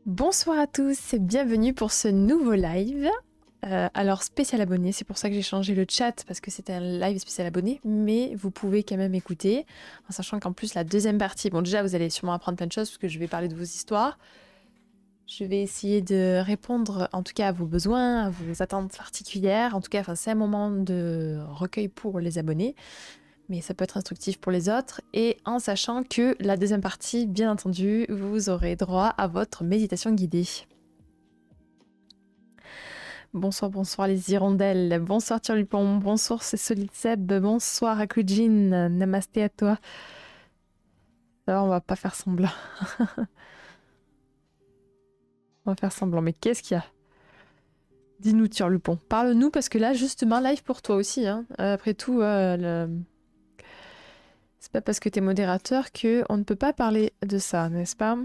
Bonsoir à tous et bienvenue pour ce nouveau live. Alors spécial abonné, c'est pour ça que j'ai changé le chat parce que c'était un live spécial abonné, mais vous pouvez quand même écouter, en sachant qu'en plus la deuxième partie, bon déjà vous allez sûrement apprendre plein de choses parce que je vais parler de vos histoires. Je vais essayer de répondre en tout cas à vos besoins, à vos attentes particulières. En tout cas, c'est un moment de recueil pour les abonnés, mais ça peut être instructif pour les autres. Et en sachant que la deuxième partie, bien entendu, vous aurez droit à votre méditation guidée. Bonsoir, bonsoir les hirondelles, bonsoir Turlupon, bonsoir c'est Solid Seb, bonsoir Akujin, namasté à toi. Alors on va pas faire semblant. On va faire semblant, mais qu'est-ce qu'il y a? Dis-nous Turlupon, parle-nous parce que là justement live pour toi aussi. Hein. Après tout, c'est pas parce que t'es modérateur que on ne peut pas parler de ça, n'est-ce pas?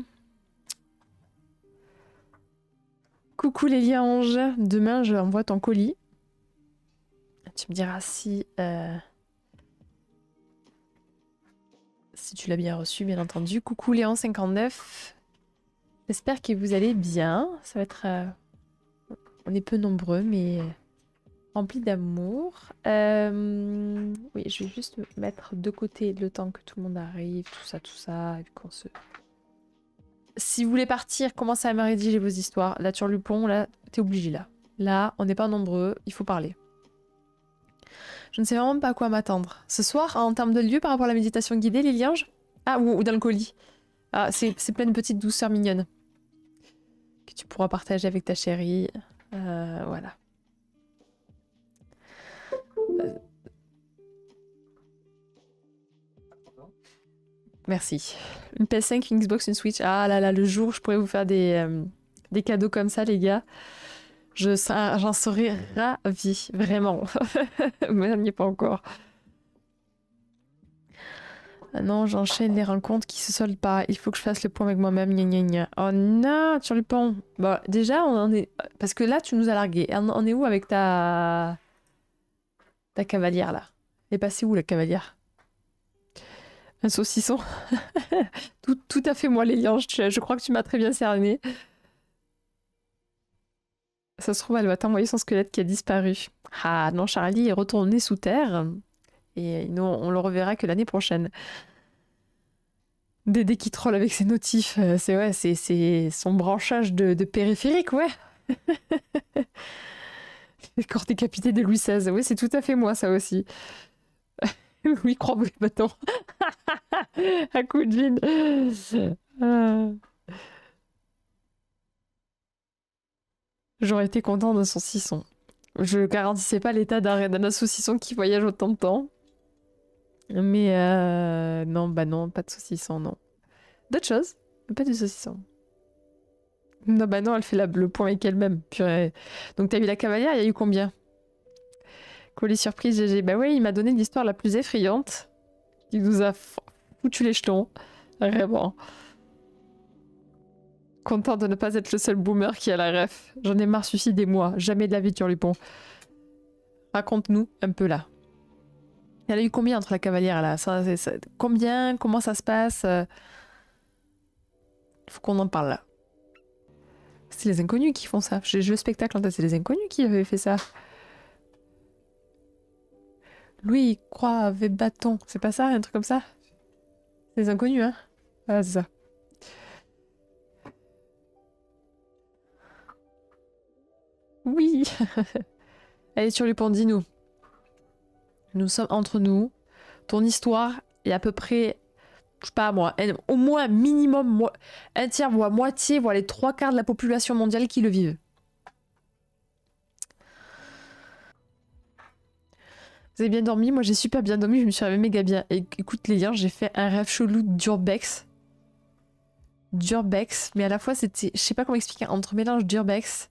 Coucou les lianges, demain je envoie ton colis. Tu me diras si tu l'as bien reçu, bien entendu. Coucou Léon59. J'espère que vous allez bien. Ça va être... on est peu nombreux, mais rempli d'amour. Oui, je vais juste me mettre de côté le temps que tout le monde arrive, tout ça, et qu'on se... Si vous voulez partir, commencez à me rédiger vos histoires. La Turlupon, là, t'es obligé, là. Là, on n'est pas nombreux, il faut parler. Je ne sais vraiment pas à quoi m'attendre. Ce soir, en termes de lieu, par rapport à la méditation guidée, les lianges? Ah, ou dans le colis. Ah, c'est plein de petites douceurs mignonnes. Que tu pourras partager avec ta chérie. Voilà. Merci. Une PS5, une Xbox, une Switch. Ah là là, le jour où je pourrais vous faire des cadeaux comme ça, les gars. J'en serais ravie, vraiment. Mais ça n'y est pas encore. Ah non, j'enchaîne les rencontres qui se soldent pas. Il faut que je fasse le point avec moi-même. Gna gna gna. Oh non, sur le pont. Bah, déjà, on en est... Parce que là, tu nous as largués. On est où avec ta cavalière, là? Elle est passée où, la cavalière? Un saucisson? tout à fait moi, les lianges. Je crois que tu m'as très bien cerné. Ça se trouve, elle va t'envoyer son squelette qui a disparu. Ah non, Charlie est retourné sous terre. Et nous, on le reverra que l'année prochaine. Dédé qui troll avec ses notifs. C'est son branchage de périphérique, ouais. Le corps décapité de Louis XVI. Oui, c'est tout à fait moi, ça aussi. Oui, crois-moi, bâton. À coup de vide. J'aurais été content d'un saucisson. Je garantissais pas l'état d'un saucisson qui voyage autant de temps. Mais non, bah non, pas de saucisson, non. D'autres choses, mais pas du saucisson. Non, bah non, elle fait le point avec elle-même. Purée. Donc t'as vu la cavalière, il y a eu combien? Colis surprise, GG. Bah ouais, il m'a donné l'histoire la plus effrayante. Il nous a foutu les jetons. Vraiment. Content de ne pas être le seul boomer qui a la ref. J'en ai marre, suicidez-moi. Jamais de la vie, Turlupon. Raconte-nous un peu là. Elle a eu combien entre la cavalière là? Combien? Comment ça se passe? Il faut qu'on en parle là. C'est les inconnus qui font ça. J'ai joué au spectacle en tête, c'est les inconnus qui avaient fait ça. Louis, croix, V bâton. C'est pas ça, un truc comme ça? C'est les inconnus, hein? Voilà, c'est ça. Oui. Allez, Turlupon, dis-nous. Nous sommes entre nous. Ton histoire est à peu près, je sais pas moi, au moins minimum un tiers, voire moitié, voire les 3/4 de la population mondiale qui le vivent. Vous avez bien dormi? Moi j'ai super bien dormi, je me suis réveillée méga bien. Et écoute les liens, j'ai fait un rêve chelou d'urbex. D'urbex, mais à la fois c'était, je sais pas comment expliquer, entre mélange d'urbex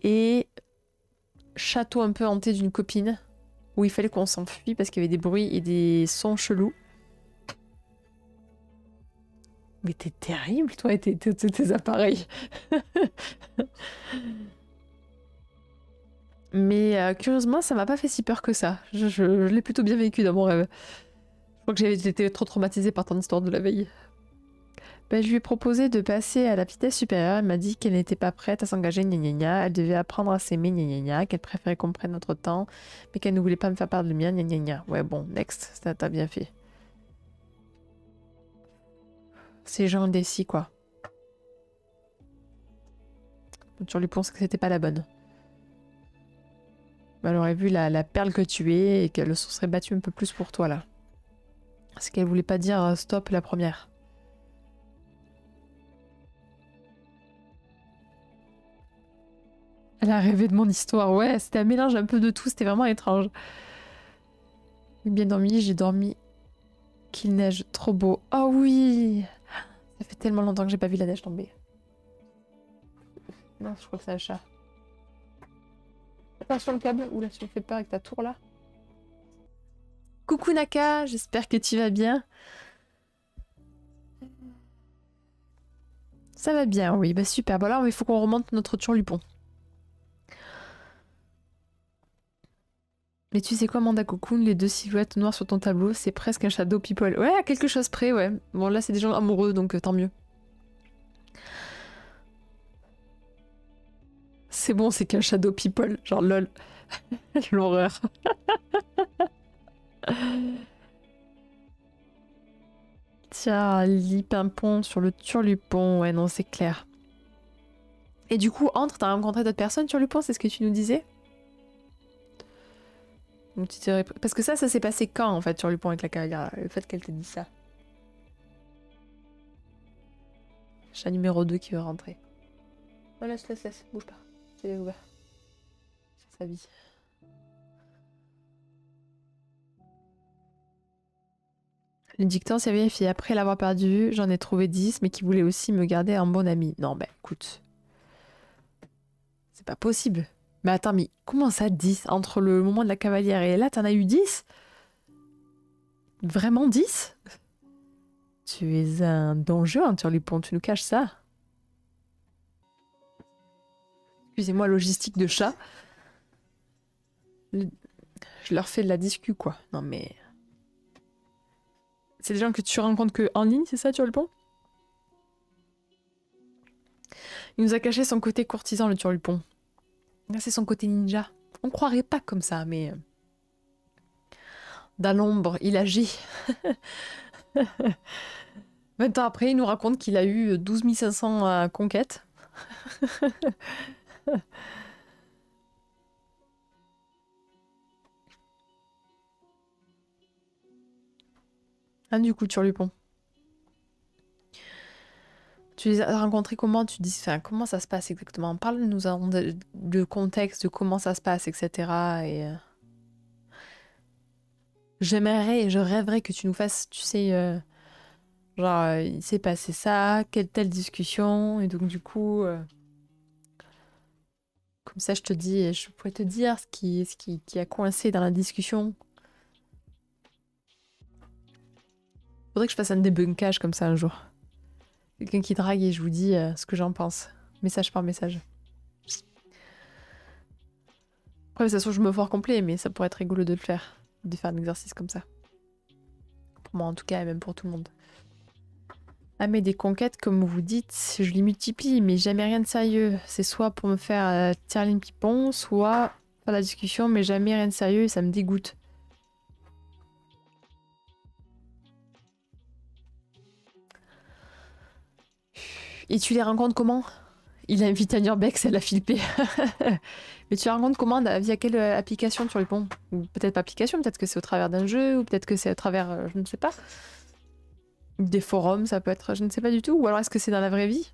et château un peu hanté d'une copine, où il fallait qu'on s'enfuit parce qu'il y avait des bruits et des sons chelous. Mais t'es terrible, toi, et tes appareils. Mais curieusement, ça m'a pas fait si peur que ça. Je l'ai plutôt bien vécu dans mon rêve. Je crois que j'avais été trop traumatisée par ton histoire de la veille. Ben, je lui ai proposé de passer à la vitesse supérieure. Elle m'a dit qu'elle n'était pas prête à s'engager, gna gna gna. Elle devait apprendre à s'aimer, gna gna gna. Qu'elle préférait qu'on prenne notre temps, mais qu'elle ne voulait pas me faire part de le mien, gna gna gna. Ouais, bon, next, t'as bien fait. Ces gens indécis, quoi. Tu lui penses que c'était pas la bonne. Elle aurait vu la perle que tu es et qu'elle se serait battue un peu plus pour toi, là. Parce qu'elle voulait pas dire stop la première. Elle a rêvé de mon histoire. Ouais, c'était un mélange un peu de tout. C'était vraiment étrange. J'ai bien dormi. J'ai dormi qu'il neige. Trop beau. Oh oui! Ça fait tellement longtemps que j'ai pas vu la neige tomber. Non, je crois que c'est un chat. Attention le câble. Oula, tu me fais peur avec ta tour là. Coucou Naka, j'espère que tu vas bien. Ça va bien, oui, bah super. Voilà, il faut qu'on remonte notre turlupon. Mais tu sais quoi, Manda Cocoon, les deux silhouettes noires sur ton tableau, c'est presque un shadow people. Ouais, à quelque chose près, ouais. Bon, là, c'est des gens amoureux, donc tant mieux. C'est bon, c'est qu'un shadow people. Genre, lol. L'horreur. Tiens, lit pimpon sur le turlupon. Ouais, non, c'est clair. Et du coup, entre, t'as rencontré d'autres personnes sur le pont, c'est ce que tu nous disais? Parce que ça s'est passé quand, en fait, sur le pont avec la cavalière, le fait qu'elle t'ait dit ça? Chat numéro 2 qui veut rentrer. Oh, laisse, bouge pas. C'est ouvert. C'est sa vie. Le dictant s'est vérifié. Après l'avoir perdu, j'en ai trouvé 10, mais qui voulaient aussi me garder en bon ami. Non, ben, écoute. C'est pas possible. Mais attends, mais comment ça 10? Entre le moment de la cavalière et là, t'en as eu 10? Vraiment 10? Tu es un danger, hein, sur les ponts, tu nous caches ça? Excusez-moi, logistique de chat. Je leur fais de la discu, quoi. Non, mais... C'est des gens que tu rencontres que en ligne, c'est ça, sur le pont? Il nous a caché son côté courtisan, le turlupon. Là, c'est son côté ninja. On croirait pas comme ça, mais... Dans l'ombre, il agit. 20 ans après, il nous raconte qu'il a eu 12 500 conquêtes. Ah, du coup, turlupon. Tu les as rencontrés comment? Tu dis, enfin, comment ça se passe exactement? Parle-nous de contexte, de comment ça se passe, etc. Et j'aimerais et je rêverais que tu nous fasses, tu sais, genre, il s'est passé ça, quelle telle discussion, et donc du coup, comme ça, je te dis, je pourrais te dire ce qui a coincé dans la discussion. Faudrait que je fasse un débunkage comme ça un jour. Quelqu'un qui drague et je vous dis ce que j'en pense. Message par message. Après, de toute façon, je me foire complet, mais ça pourrait être rigolo de le faire. De faire un exercice comme ça. Pour moi, en tout cas, et même pour tout le monde. Ah, mais des conquêtes, comme vous dites, je les multiplie, mais jamais rien de sérieux. C'est soit pour me faire tirer une pipon, soit faire la discussion, mais jamais rien de sérieux et ça me dégoûte. Et tu les rencontres comment? Il invite à Nurbex, elle a flippé. Mais tu les rencontres comment? Via quelle application tu réponds? Ou peut-être pas application, peut-être que c'est au travers d'un jeu, ou peut-être que c'est au travers, je ne sais pas. Des forums, ça peut être, je ne sais pas du tout. Ou alors est-ce que c'est dans la vraie vie?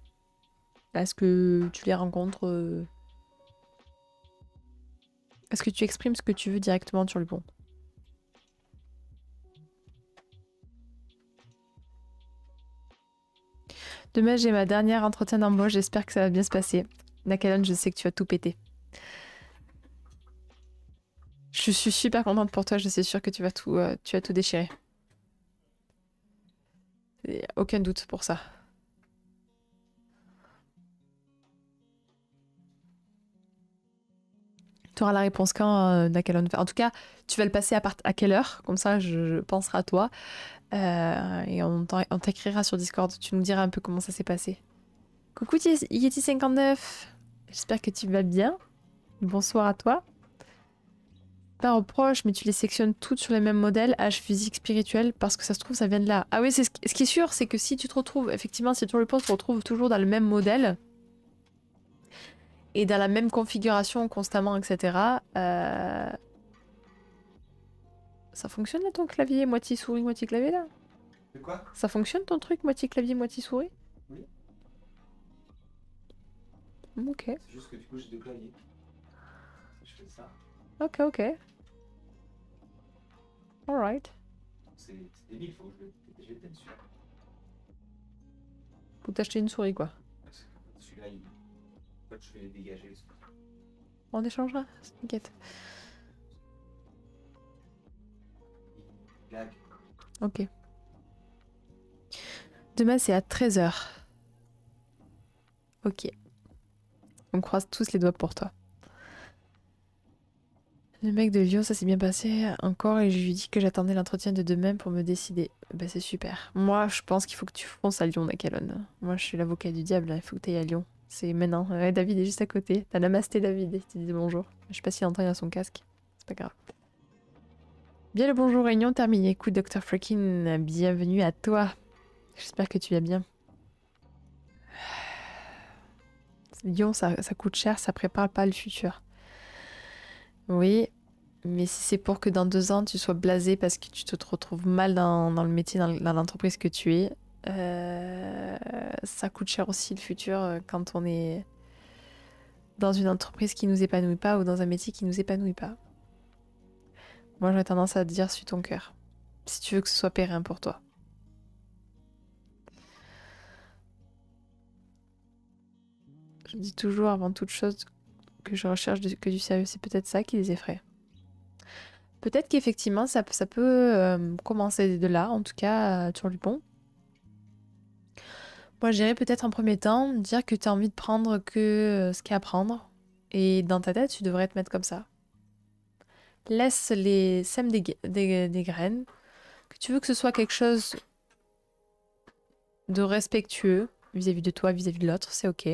Est-ce que tu les rencontres Est-ce que tu exprimes ce que tu veux directement sur le pont? Demain, j'ai ma dernière entretien d'embauche. J'espère que ça va bien se passer. Nakalon, je sais que tu vas tout péter. Je suis super contente pour toi. Je suis sûre que tu vas tout déchirer. Aucun doute pour ça. Tu auras la réponse quand, Nakalon? En tout cas, tu vas le passer à quelle heure? Comme ça, je penserai à toi. Et on t'écrira sur Discord. Tu nous diras un peu comment ça s'est passé. Coucou Yeti59. J'espère que tu vas bien. Bonsoir à toi. Pas reproche, mais tu les sectionnes toutes sur les mêmes modèles, âge physique, spirituel, parce que ça se trouve, ça vient de là. Ah oui, ce qui est sûr, c'est que si tu te retrouves, effectivement, si tu le penses, tu te retrouves toujours dans le même modèle, et dans la même configuration constamment, etc. Ça fonctionne là ton clavier, moitié souris, moitié clavier là? De quoi? Ça fonctionne ton truc, moitié clavier, moitié souris? Oui. Ok. C'est juste que du coup j'ai deux claviers. Si je fais ça, Ok, ok. Alright. c'est débile, faut que je l'éteigne celui-là. Faut t'acheter une souris quoi. Parce que celui-là, en fait, je fais dégager les souris. On échangera, t'inquiète. Il lag. Ok. Demain c'est à 13h. Ok. On croise tous les doigts pour toi. Le mec de Lyon, ça s'est bien passé encore et je lui dis que j'attendais l'entretien de demain pour me décider. Bah c'est super. Moi, je pense qu'il faut que tu fonces à Lyon, Nakalon. Moi, je suis l'avocat du diable, il faut que tu ailles à Lyon. C'est maintenant. Ouais, David est juste à côté. T'as namasté David, il te dit bonjour. Je sais pas s'il entend, il a son casque. C'est pas grave. Bien le bonjour, réunion terminée. Écoute, Dr. Freaking, bienvenue à toi. J'espère que tu vas bien. Lyon, ça coûte cher, ça prépare pas le futur. Oui, mais si c'est pour que dans 2 ans tu sois blasé parce que tu te retrouves mal dans le métier, dans l'entreprise que tu es, ça coûte cher aussi le futur quand on est dans une entreprise qui nous épanouit pas ou dans un métier qui nous épanouit pas. Moi j'aurais tendance à te dire suis ton cœur, si tu veux que ce soit périn pour toi. Je dis toujours avant toute chose que je recherche que du sérieux, c'est peut-être ça qui les effraie. Peut-être qu'effectivement ça peut commencer de là, en tout cas sur du pont. Moi, je dirais peut-être en premier temps, dire que tu as envie de prendre que ce qu'il y a à prendre. Et dans ta tête, tu devrais te mettre comme ça. Sème des graines. Que tu veux que ce soit quelque chose de respectueux vis-à-vis de toi, vis-à-vis de l'autre, c'est ok.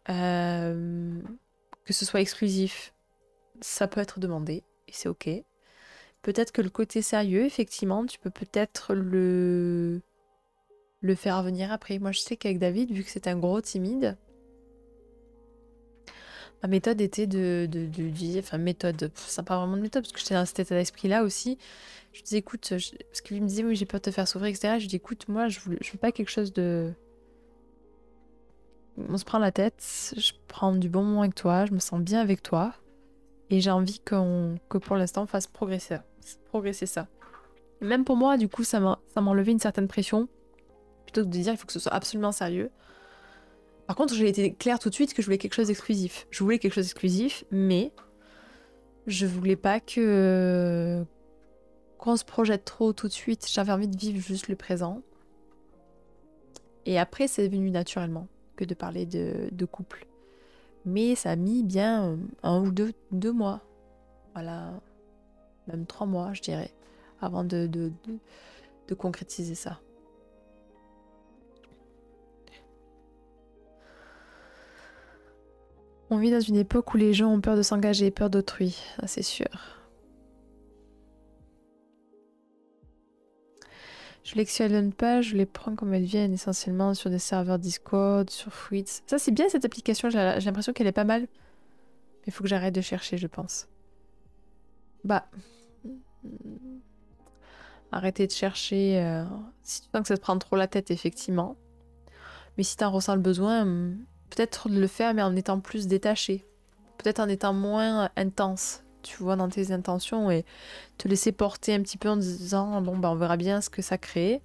Que ce soit exclusif, ça peut être demandé et c'est ok. Peut-être que le côté sérieux, effectivement, tu peux peut-être le faire venir après. Moi, je sais qu'avec David, vu que c'est un gros timide, ma méthode était de dire, enfin méthode, ça n'a pas vraiment de méthode parce que j'étais dans cet état d'esprit-là aussi. Je disais écoute, parce que lui me disait oui j'ai peur de te faire souffrir, etc. Je dis écoute, moi je veux pas quelque chose de... On se prend la tête, je prends du bon moment avec toi, je me sens bien avec toi et j'ai envie que pour l'instant on fasse progresser ça. Et même pour moi du coup ça m'a enlevé une certaine pression plutôt que de dire il faut que ce soit absolument sérieux. Par contre, j'ai été claire tout de suite que je voulais quelque chose d'exclusif. Je voulais quelque chose d'exclusif, mais je voulais pas qu'on se projette trop tout de suite. J'avais envie de vivre juste le présent. Et après, c'est venu naturellement que de parler de couple. Mais ça a mis bien 1 ou 2 mois. Voilà, même 3 mois, je dirais, avant de concrétiser ça. On vit dans une époque où les gens ont peur de s'engager, peur d'autrui, ça c'est sûr. Je lectionne pas, je les prends comme elles viennent, essentiellement sur des serveurs Discord, sur Fruits. Ça c'est bien cette application, j'ai l'impression qu'elle est pas mal. Mais il faut que j'arrête de chercher, je pense. Bah... Arrêtez de chercher. Si tu sens que ça te prend trop la tête, effectivement. Mais si t'en ressens le besoin, peut-être de le faire, mais en étant plus détaché. Peut-être en étant moins intense, tu vois, dans tes intentions et te laisser porter un petit peu en disant bon, bah, on verra bien ce que ça crée.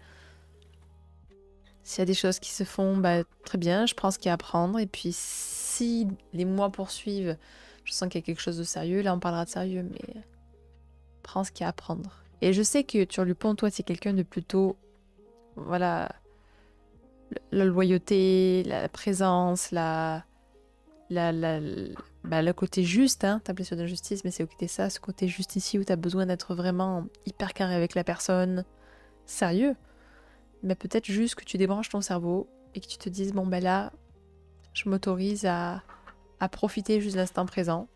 S'il y a des choses qui se font, bah, très bien, je prends ce qu'il y a à prendre. Et puis, si les mois poursuivent, je sens qu'il y a quelque chose de sérieux, là, on parlera de sérieux, mais prends ce qu'il y a à prendre. Et je sais que sur le pont, toi, c'est quelqu'un de plutôt, voilà, la loyauté, la présence, bah, le côté juste, hein, ta blessure d'injustice, mais c'est ok ça, ce côté juste ici où tu as besoin d'être vraiment hyper carré avec la personne, sérieux, mais peut-être juste que tu débranches ton cerveau et que tu te dises, bon ben là, je m'autorise à profiter juste de l'instant présent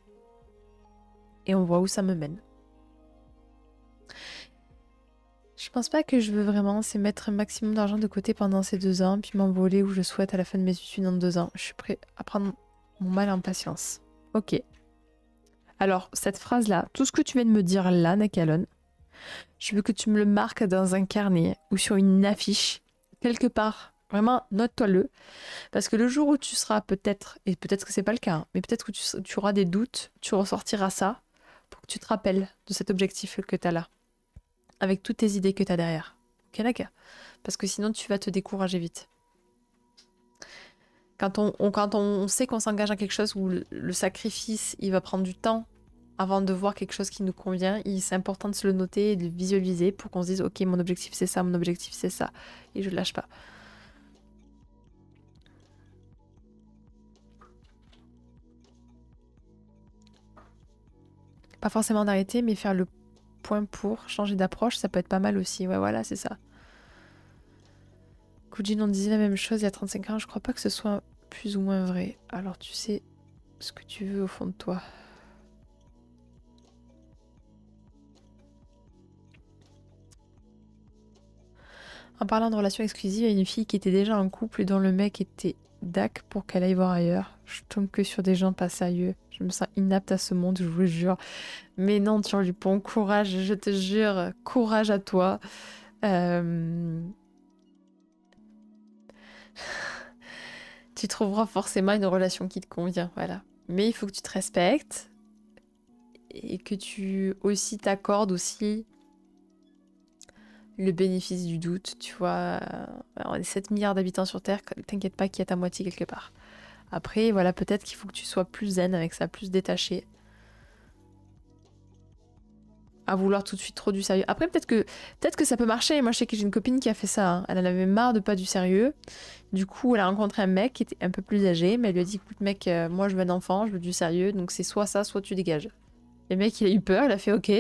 et on voit où ça me mène. Je pense pas que je veux vraiment, c'est mettre un maximum d'argent de côté pendant ces 2 ans, puis m'envoler où je souhaite à la fin de mes études dans 2 ans. Je suis prêt à prendre mon mal en patience. Ok. Alors, cette phrase-là, tout ce que tu viens de me dire là, Nakalon, je veux que tu me le marques dans un carnet ou sur une affiche, quelque part. Vraiment, note-toi-le. Parce que le jour où tu seras peut-être, et peut-être que c'est pas le cas, hein, mais peut-être que tu auras des doutes, tu ressortiras ça pour que tu te rappelles de cet objectif que tu as là. Avec toutes tes idées que tu as derrière. Ok, d'accord. Parce que sinon, tu vas te décourager vite. Quand on sait qu'on s'engage à quelque chose où le sacrifice, il va prendre du temps avant de voir quelque chose qui nous convient, c'est important de se le noter et de le visualiser pour qu'on se dise, ok, mon objectif c'est ça, mon objectif c'est ça. Et je ne lâche pas. Pas forcément d'arrêter, mais faire le point pour changer d'approche, ça peut être pas mal aussi. Ouais, voilà, c'est ça. Kujin, on disait la même chose il y a 35 ans, je crois pas que ce soit plus ou moins vrai. Alors tu sais ce que tu veux au fond de toi. En parlant de relation exclusive, il y a une fille qui était déjà en couple et dont le mec était dac pour qu'elle aille voir ailleurs. Je tombe que sur des gens pas sérieux. Je me sens inapte à ce monde, je vous jure. Mais non, Turlupon, courage, je te jure, courage à toi. Tu trouveras forcément une relation qui te convient, voilà. Mais il faut que tu te respectes et que tu aussi t'accordes aussi le bénéfice du doute, tu vois. On est 7 milliards d'habitants sur Terre, t'inquiète pas qu'il y a ta moitié quelque part. Après, voilà, peut-être qu'il faut que tu sois plus zen avec ça, plus détaché. À vouloir tout de suite trop du sérieux. Après, peut-être que ça peut marcher. Moi, je sais que j'ai une copine qui a fait ça, hein. Elle en avait marre de pas du sérieux. Du coup, elle a rencontré un mec qui était un peu plus âgé, mais elle lui a dit, écoute mec, moi je veux un enfant, je veux du sérieux, donc c'est soit ça, soit tu dégages. Le mec, il a eu peur, il a fait ok.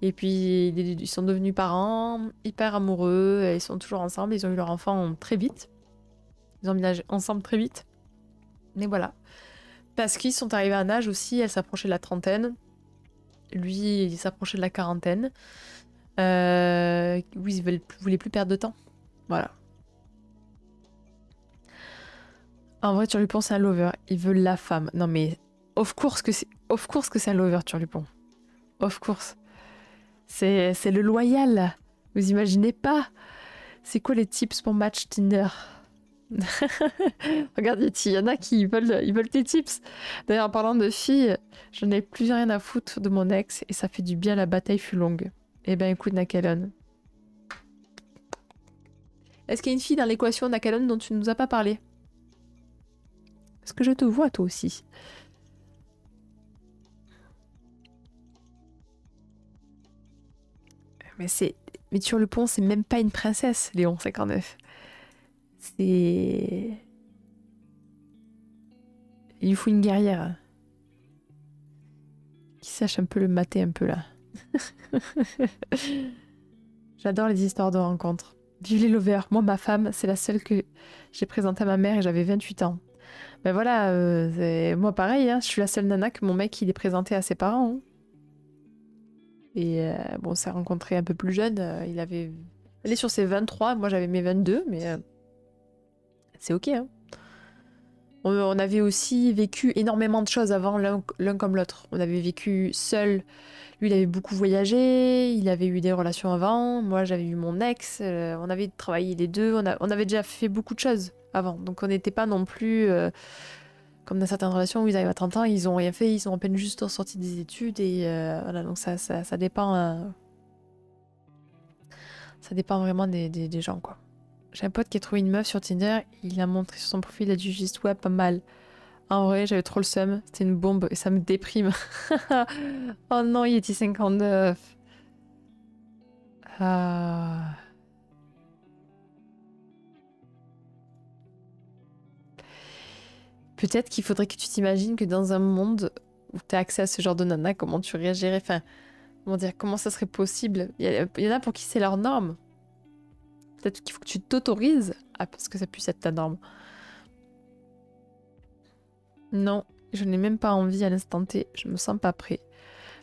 Et puis, ils sont devenus parents, hyper amoureux, et ils sont toujours ensemble, ils ont eu leur enfant très vite. Ils ont emménagé ensemble très vite. Mais voilà. Parce qu'ils sont arrivés à un âge aussi, elle s'approchait de la trentaine. Lui, il s'approchait de la quarantaine. Oui, ils voulaient plus perdre de temps. Voilà. En vrai, Turlupon, c'est un lover. Il veut la femme. Non mais, of course que c'est un lover, Turlupon. Of course. C'est le loyal. Vous imaginez pas? C'est quoi les tips pour match Tinder? Regarde, il y en a qui ils veulent tes tips. D'ailleurs, en parlant de filles, je n'ai plus rien à foutre de mon ex et ça fait du bien, la bataille fut longue. Eh ben écoute, Nakalon. Est-ce qu'il y a une fille dans l'équation, Nakalon, dont tu ne nous as pas parlé? Est-ce que je te vois, toi aussi? Mais sur le pont, c'est même pas une princesse, Léon 59. C'est... Il lui faut une guerrière. Qui sache un peu le mater un peu, là. J'adore les histoires de rencontres. Vive les lovers. Moi, ma femme, c'est la seule que j'ai présentée à ma mère et j'avais 28 ans. Ben voilà, moi pareil, hein, je suis la seule nana que mon mec il est présenté à ses parents, hein. Et bon, on s'est rencontrés un peu plus jeune. Elle est sur ses 23, moi j'avais mes 22, mais c'est ok, hein. On avait aussi vécu énormément de choses avant l'un comme l'autre. On avait vécu seul. Lui, il avait beaucoup voyagé, il avait eu des relations avant. Moi, j'avais eu mon ex. On avait travaillé les deux. On avait déjà fait beaucoup de choses avant. Donc, on n'était pas non plus comme dans certaines relations où ils arrivent à 30 ans, ils ont rien fait, ils sont à peine juste sortis des études. Et voilà, donc ça dépend. Ça dépend vraiment des gens, quoi. J'ai un pote qui a trouvé une meuf sur Tinder. Il a montré sur son profil, il a dit juste ouais, pas mal. En vrai, j'avais trop le seum. C'était une bombe et ça me déprime. Oh non, Yeti 59. Ah. Peut-être qu'il faudrait que tu t'imagines que dans un monde où tu as accès à ce genre de nana, comment tu réagirais, enfin, comment dire, comment ça serait possible. Il y en a pour qui c'est leur norme. Peut-être qu'il faut que tu t'autorises à ce que ça puisse être ta norme. Non, je n'ai même pas envie à l'instant T, je me sens pas prêt.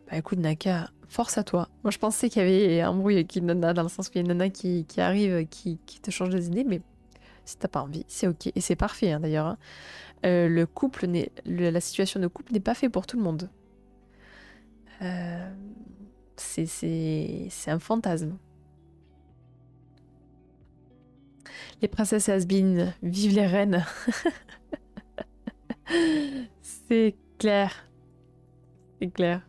Bah écoute Naka, force à toi. Moi je pensais qu'il y avait un bruit avec une nana, dans le sens qu'il y a une nana qui arrive, qui te change des idées, mais si t'as pas envie, c'est ok. Et c'est parfait hein, d'ailleurs. Hein. Le couple la situation de couple n'est pas fait pour tout le monde. C'est un fantasme. Les princesses has-been, vive les reines. C'est clair. C'est clair.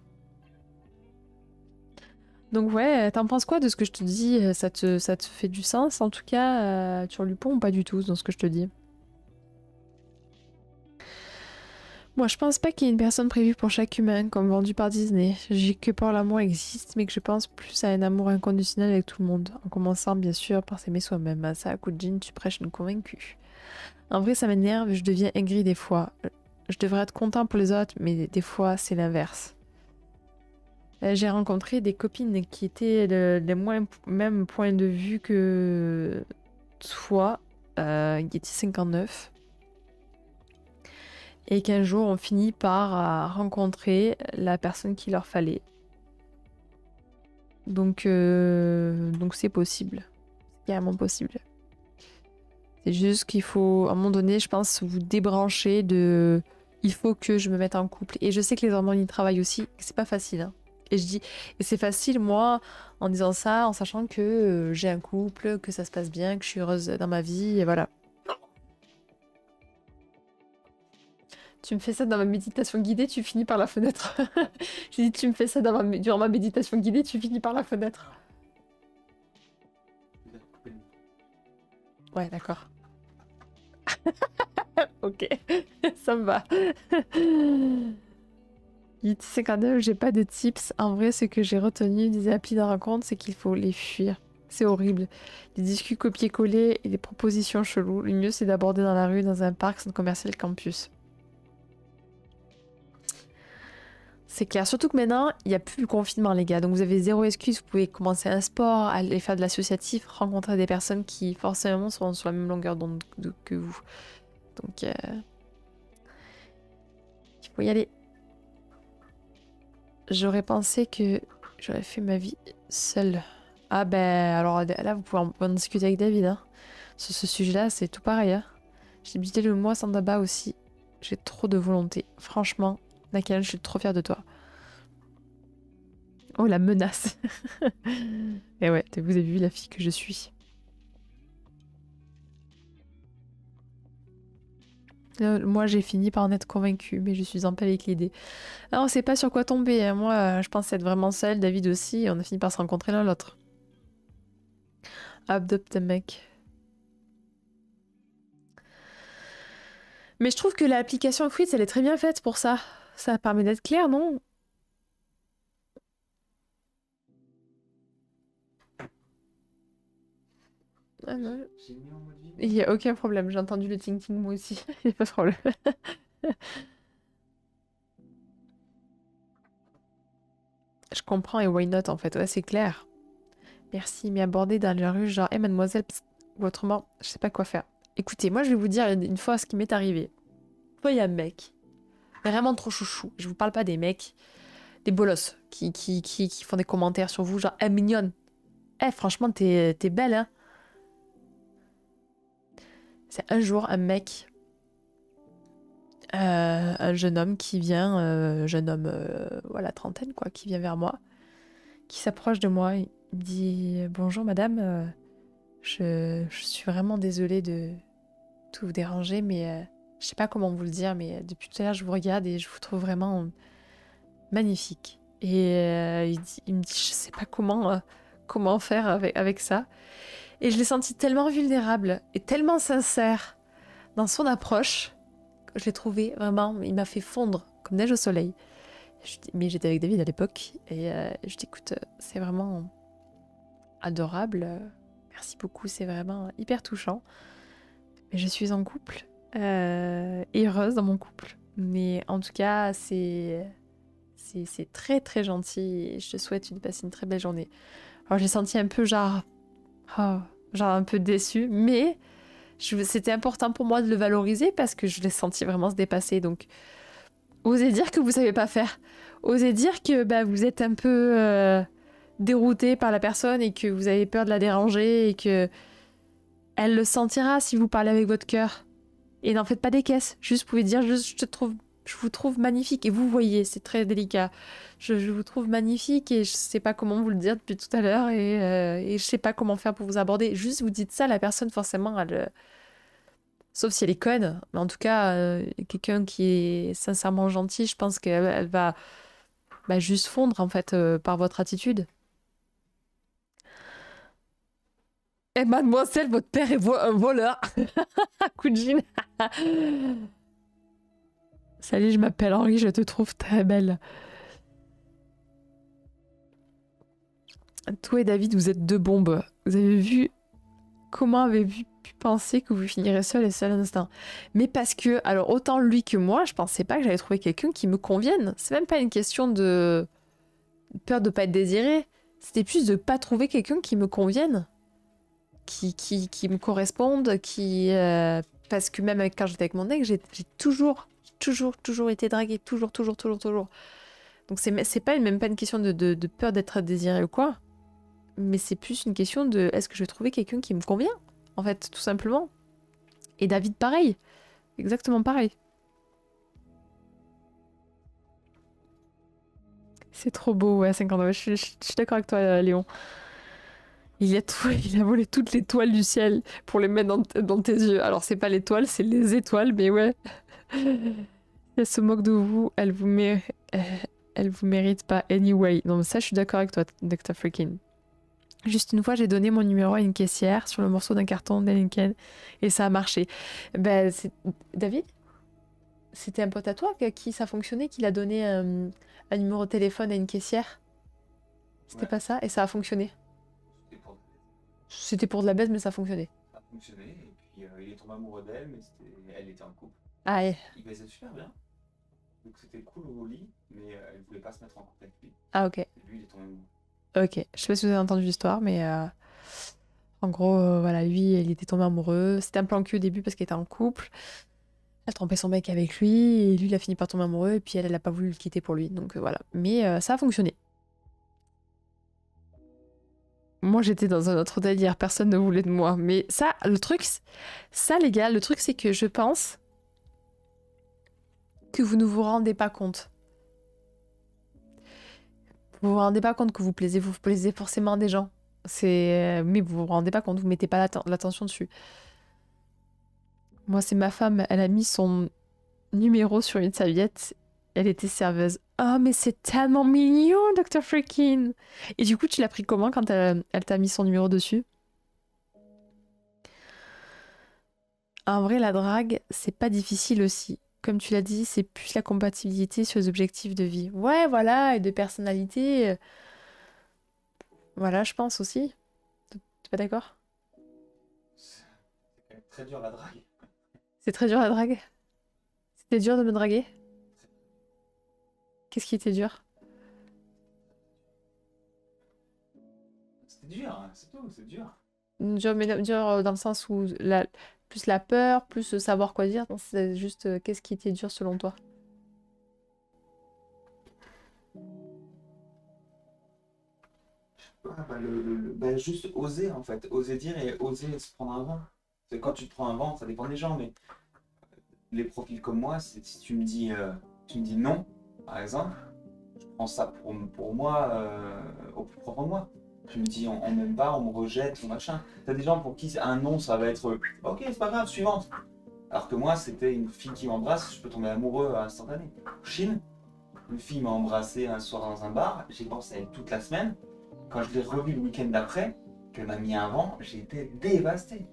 Donc ouais, t'en penses quoi de ce que je te dis? Ça te fait du sens en tout cas, Turlupon ou pas du tout dans ce que je te dis? Moi je pense pas qu'il y ait une personne prévue pour chaque humain comme vendu par Disney. J'ai que par l'amour existe, mais que je pense plus à un amour inconditionnel avec tout le monde. En commençant bien sûr par s'aimer soi-même. Ah, ça, à coup de jean, tu prêches une convaincue. En vrai ça m'énerve, je deviens aigrie des fois. Je devrais être content pour les autres, mais des fois c'est l'inverse. J'ai rencontré des copines qui étaient le même point de vue que toi, Yeti 59, et qu'un jour on finit par rencontrer la personne qu'il leur fallait. Donc c'est possible, c'est carrément possible. C'est juste qu'il faut, à un moment donné, je pense, vous débrancher de il faut que je me mette en couple. Et je sais que les hormones y travaillent aussi, que c'est pas facile. Hein. Et je dis, et c'est facile, moi, en disant ça, en sachant que j'ai un couple, que ça se passe bien, que je suis heureuse dans ma vie, et voilà. Tu me fais ça dans ma méditation guidée, tu finis par la fenêtre. J'ai dit, tu me fais ça durant ma méditation guidée, tu finis par la fenêtre. Ouais, d'accord. Ok, ça me va. It 59, j'ai pas de tips. En vrai, ce que j'ai retenu des applis de rencontre, c'est qu'il faut les fuir. C'est horrible. Les discus copier-coller et les propositions cheloues. Le mieux, c'est d'aborder dans la rue, dans un parc, centre commercial, campus. C'est clair. Surtout que maintenant, il n'y a plus le confinement, les gars. Donc vous avez zéro excuse. Vous pouvez commencer un sport, aller faire de l'associatif, rencontrer des personnes qui, forcément, seront sur la même longueur d'onde que vous. Donc, il faut y aller. J'aurais pensé que j'aurais fait ma vie seule. Ah ben alors là vous pouvez en discuter avec David hein. Sur ce sujet-là c'est tout pareil hein. J'ai visité le mois sans tabac aussi. J'ai trop de volonté. Franchement, Nakan, je suis trop fière de toi. Oh la menace. Et ouais, vous avez vu la fille que je suis. Moi j'ai fini par en être convaincue, mais je suis en paix avec l'idée. Ah, on sait pas sur quoi tomber. Hein. Moi je pense être vraiment seule, David aussi, et on a fini par se rencontrer l'un l'autre. Adopte un mec. Mais je trouve que l'application Fruits, elle est très bien faite pour ça. Ça permet d'être clair, non? Ah non. J'ai mis en mode Il n'y a aucun problème, j'ai entendu le ting-ting moi aussi. Il n'y a pas de problème. Je comprends et why not en fait, ouais, c'est clair. Merci, mais aborder dans la rue, genre, hé mademoiselle, psst, ou autrement, je sais pas quoi faire. Écoutez, moi je vais vous dire une fois ce qui m'est arrivé. Une fois, il y a un mec, vraiment trop chouchou. Je vous parle pas des mecs, des bolosses qui font des commentaires sur vous, genre, eh mignonne. Eh, franchement, t'es belle, hein. C'est un jour un mec, un jeune homme qui vient, jeune homme, voilà, trentaine quoi, qui vient vers moi, qui s'approche de moi, il me dit bonjour madame, je suis vraiment désolée de tout vous déranger, mais je sais pas comment vous le dire, mais depuis tout à l'heure je vous regarde et je vous trouve vraiment magnifique. Et il me dit je sais pas comment faire avec ça. Et je l'ai senti tellement vulnérable et tellement sincère dans son approche. Je l'ai trouvé vraiment, il m'a fait fondre comme neige au soleil. Mais j'étais avec David à l'époque et je dis écoute, c'est vraiment adorable. Merci beaucoup, c'est vraiment hyper touchant. Mais je suis en couple et heureuse dans mon couple. Mais en tout cas, c'est très très gentil et je te souhaite de passer une très belle journée. Alors j'ai senti un peu genre, oh, genre un peu déçue, mais c'était important pour moi de le valoriser parce que je l'ai senti vraiment se dépasser. Donc, osez dire que vous savez pas faire. Osez dire que bah, vous êtes un peu dérouté par la personne et que vous avez peur de la déranger et que elle le sentira si vous parlez avec votre cœur. Et n'en faites pas des caisses. Juste, vous pouvez dire, je vous trouve magnifique. Et vous voyez, c'est très délicat. Je vous trouve magnifique et je sais pas comment vous le dire depuis tout à l'heure et je sais pas comment faire pour vous aborder. Juste, vous dites ça, la personne, forcément, elle... Sauf si elle est conne. Mais en tout cas, quelqu'un qui est sincèrement gentil, je pense qu'elle va bah, juste fondre, en fait, par votre attitude. Eh mademoiselle, votre père est un voleur. Coup de jean. Salut, je m'appelle Henri, je te trouve très belle. Toi et David, vous êtes deux bombes. Vous avez vu comment avez-vous pu penser que vous finirez seul et seul à l'instant? Mais parce que, alors autant lui que moi, je pensais pas que j'allais trouver quelqu'un qui me convienne. C'est même pas une question de peur de pas être désiré. C'était plus de pas trouver quelqu'un qui me convienne, qui me corresponde, parce que même quand j'étais avec mon ex, j'ai toujours été draguée, toujours. Donc c'est pas même pas une question de peur d'être désiré ou quoi, mais c'est plus une question de est-ce que je vais trouver quelqu'un qui me convient, en fait, tout simplement. Et David, pareil, exactement pareil. C'est trop beau, ouais, 50 ans. Je suis d'accord avec toi, Léon. Il a volé toutes les toiles du ciel pour les mettre dans tes yeux. Alors, c'est pas les toiles, c'est les étoiles, mais ouais. Elle se moque de vous, elle vous mérite pas anyway. Non, mais ça, je suis d'accord avec toi, Dr. Freakin. Juste une fois, j'ai donné mon numéro à une caissière sur le morceau d'un carton d'Heineken et ça a marché. Ben, David, c'était un pote à toi qui ça fonctionnait, qu'il a donné un numéro de téléphone à une caissière. C'était Ouais. pas ça et ça a fonctionné. C'était pour... C'était pour de la baise, mais ça a fonctionné. Ça a fonctionné, et puis il est tombé amoureux d'elle, mais elle était en couple. Ah, ouais. Il baisait super bien, donc c'était cool au lit, mais elle voulait pas se mettre en couple avec lui. Ah, ok. Et lui, il est tombé amoureux. Ok. Je sais pas si vous avez entendu l'histoire, mais en gros, voilà, lui, il était tombé amoureux. C'était un plan cul au début parce qu'il était en couple. Elle trompait son mec avec lui, et lui, il a fini par tomber amoureux, et puis elle a pas voulu le quitter pour lui. Donc voilà. Mais ça a fonctionné. Moi, j'étais dans un autre délire, personne ne voulait de moi. Mais ça, les gars, le truc, c'est que je pense que vous ne vous rendez pas compte. Vous vous rendez pas compte que vous plaisez forcément à des gens. Mais vous vous rendez pas compte, vous mettez pas l'attention dessus. Moi, c'est ma femme, elle a mis son numéro sur une serviette. Elle était serveuse. Oh, mais c'est tellement mignon, Dr. Freakin. Et du coup, tu l'as pris comment quand elle t'a mis son numéro dessus? En vrai, la drague, c'est pas difficile aussi. Comme tu l'as dit, c'est plus la compatibilité sur les objectifs de vie. Ouais, voilà, et de personnalité. Voilà, je pense aussi. T'es pas d'accord? C'est quand même très dur la drague. C'est très dur la drague. C'était dur de me draguer? Qu'est-ce qui était dur? C'était dur, hein, c'est tout, c'est dur. Dur, mais dur dans le sens où plus la peur, plus savoir quoi dire. Non, c'est juste qu'est-ce qui était dur selon toi? Ouais, bah, bah, juste oser en fait, oser dire et oser se prendre un vent. C'est quand tu te prends un vent, ça dépend des gens, mais les profils comme moi, si tu me dis non, par exemple, je prends ça pour moi, au plus profond de moi. Je me dis, on m'aime pas, on me rejette, ou machin. T'as des gens pour qui un non, ça va être ok, c'est pas grave, suivante. Alors que moi, c'était une fille qui m'embrasse, je peux tomber amoureux à instantané. Chine, une fille m'a embrassé un soir dans un bar, j'ai pensé à elle toute la semaine. Quand je l'ai revue le week-end d'après, qu'elle m'a mis un vent, j'ai été dévasté.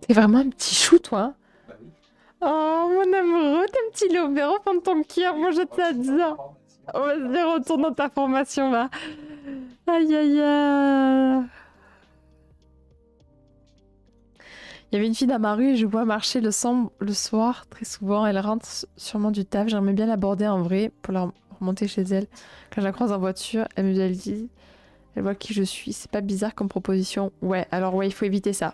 T'es vraiment un petit chou, toi, hein? Bah oui. Oh, mon amoureux, t'es un petit lobé, enfant de ton cœur, moi je t'adore. Vas-y, retourne dans ta formation, va. Aïe, aïe, aïe. Il y avait une fille dans ma rue et je vois marcher le soir très souvent. Elle rentre sûrement du taf. J'aimerais bien l'aborder en vrai pour la remonter chez elle. Quand je la croise en voiture, elle dit, elle voit qui je suis. C'est pas bizarre comme proposition. Ouais, alors ouais, il faut éviter ça.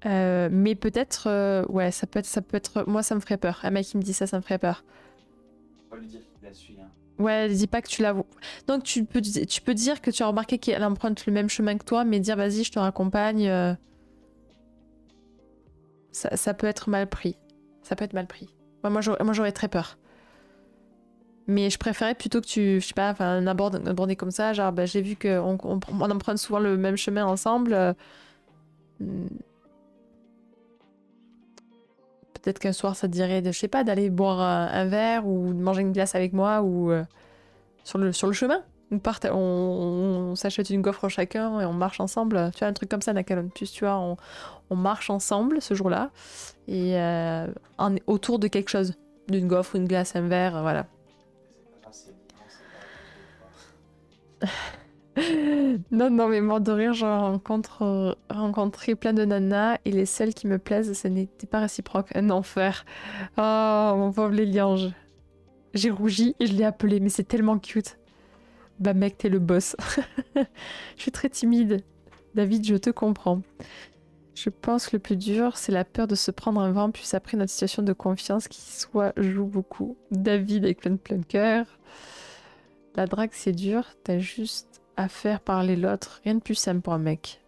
Mais peut-être, ouais, ça peut être. Moi, ça me ferait peur. Un mec qui me dit ça me ferait peur. Faut pas lui dire qu'il la suit. Hein. Ouais, dis pas que tu la vois. Donc tu peux dire que tu as remarqué qu'elle emprunte le même chemin que toi, mais dire vas-y, je te raccompagne. Ça peut être mal pris. Ça peut être mal pris. Moi j'aurais très peur. Mais je préférais plutôt que tu, je sais pas, enfin, aborder comme ça, genre, bah, j'ai vu qu'on on emprunte souvent le même chemin ensemble. Peut-être qu'un soir ça te dirait, je sais pas, d'aller boire un verre ou de manger une glace avec moi ou sur le chemin. On s'achète une gaufre chacun et on marche ensemble. Tu vois, un truc comme ça, Nakalon. Tu vois, on marche ensemble ce jour-là et autour de quelque chose. D'une gaufre, une glace, un verre, voilà. Non, mais mort de rire, j'ai rencontré plein de nanas et les seules qui me plaisent, ce n'était pas réciproque. Un enfer. Oh, mon pauvre Léliange. J'ai rougi et je l'ai appelé, mais c'est tellement cute. Bah mec, t'es le boss. Je suis très timide. David, je te comprends. Je pense que le plus dur, c'est la peur de se prendre un vent, puis après notre situation de confiance qui soit joue beaucoup. David avec plein de cœur. La drague, c'est dur. T'as juste à faire parler l'autre. Rien de plus simple pour un mec.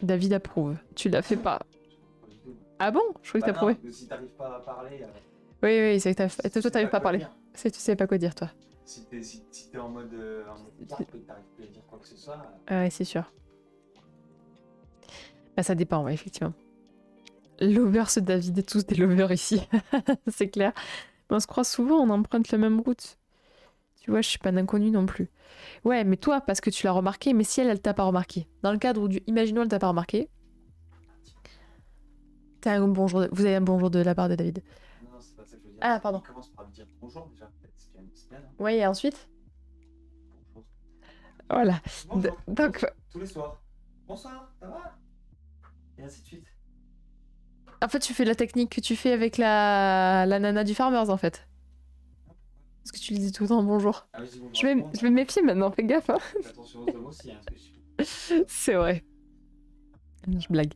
David approuve. Tu l'as fait pas. Ah bon? Je crois que t'as prouvé. Si t'arrives pas à parler... Oui, c'est que toi, t'arrives pas à parler. Tu sais pas quoi dire, toi. Si t'es en mode carte et que t'arrives plus à dire quoi que ce soit... Ouais, c'est sûr. Bah ça dépend, ouais, effectivement. Lovers, ce David, et tous des lovers ici. C'est clair. Mais on se croise souvent, on emprunte la même route. Tu vois, je suis pas un inconnu non plus. Ouais, mais toi, parce que tu l'as remarqué, mais si elle t'a pas remarqué. Dans le cadre où, imaginons, elle t'a pas remarqué. T'as un bonjour, vous avez un bonjour de la part de David. Non, c'est pas ça que je veux dire. Ah, pardon. Il commence par me dire bonjour déjà, c'est bien. Hein. Ouais, et ensuite Bonjour. Voilà. Bonjour. Donc... Tous les soirs. Bonsoir, ça va? Et ainsi de suite. En fait, tu fais la technique que tu fais avec la nana du Farmers, en fait. Parce que tu lui dis tout le temps bonjour. Ah oui, bonjour. Je vais me méfier maintenant, fais gaffe. Hein. Fais attention aux hommes aussi, hein, c'est vrai. Je blague.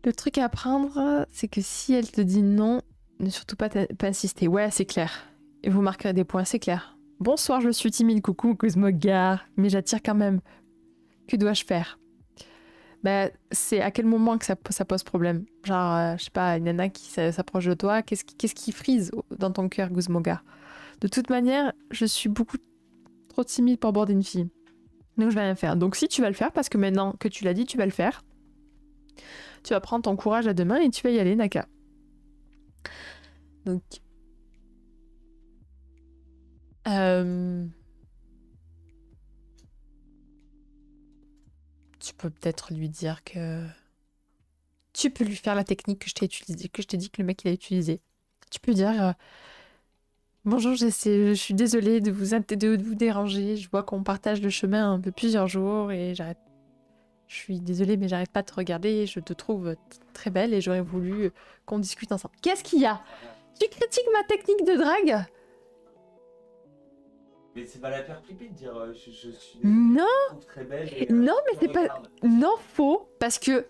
Le truc à apprendre, c'est que si elle te dit non, ne surtout pas insister. Ouais, c'est clair. Et vous marquerez des points, c'est clair. Bonsoir, je suis timide, coucou, Cosmogar, mais j'attire quand même. Que dois-je faire? Bah, c'est à quel moment que ça pose problème? Genre, je sais pas, une nana qui s'approche de toi, qu'est-ce qui frise dans ton cœur, Guzmogar? De toute manière, je suis beaucoup trop timide pour aborder une fille. Donc je vais rien faire. Donc si tu vas le faire, parce que maintenant que tu l'as dit, tu vas le faire. Tu vas prendre ton courage à deux mains et tu vas y aller, Naka. Donc... Tu peux peut-être lui dire que... Tu peux lui faire la technique que je t'ai dit que le mec il a utilisé. Tu peux dire... Bonjour, je suis désolée de vous déranger. Je vois qu'on partage le chemin un peu plusieurs jours et j'arrête. Je suis désolée, mais j'arrête pas de te regarder. Je te trouve très belle et j'aurais voulu qu'on discute ensemble. Qu'est-ce qu'il y a? Tu critiques ma technique de drague? Mais c'est pas la faire flipper de dire je suis non. Je trouve très belle et, non, mais c'est pas... Non, faux, parce que...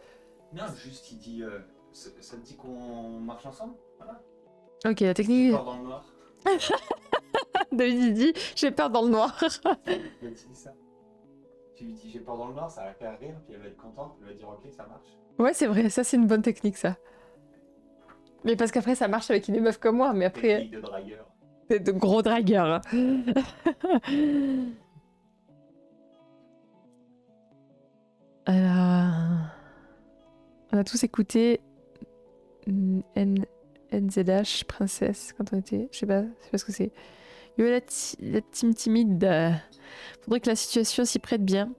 Non, juste il dit... ça te dit qu'on marche ensemble? Voilà. Ok, la technique... J'ai peur dans le noir. David il dit j'ai peur dans le noir. Tu dis ça. Tu lui dis j'ai peur dans le noir, ça va la faire rire, puis elle va être contente, elle va dire ok, ça marche. Ouais, c'est vrai, ça c'est une bonne technique ça. Mais parce qu'après ça marche avec une meuf comme moi, mais après... Technique de dragueur. De gros dragueurs. Alors... On a tous écouté NZH, Princesse, quand on était... Je sais pas ce que c'est. Yo, la team timide. Faudrait que la situation s'y prête bien.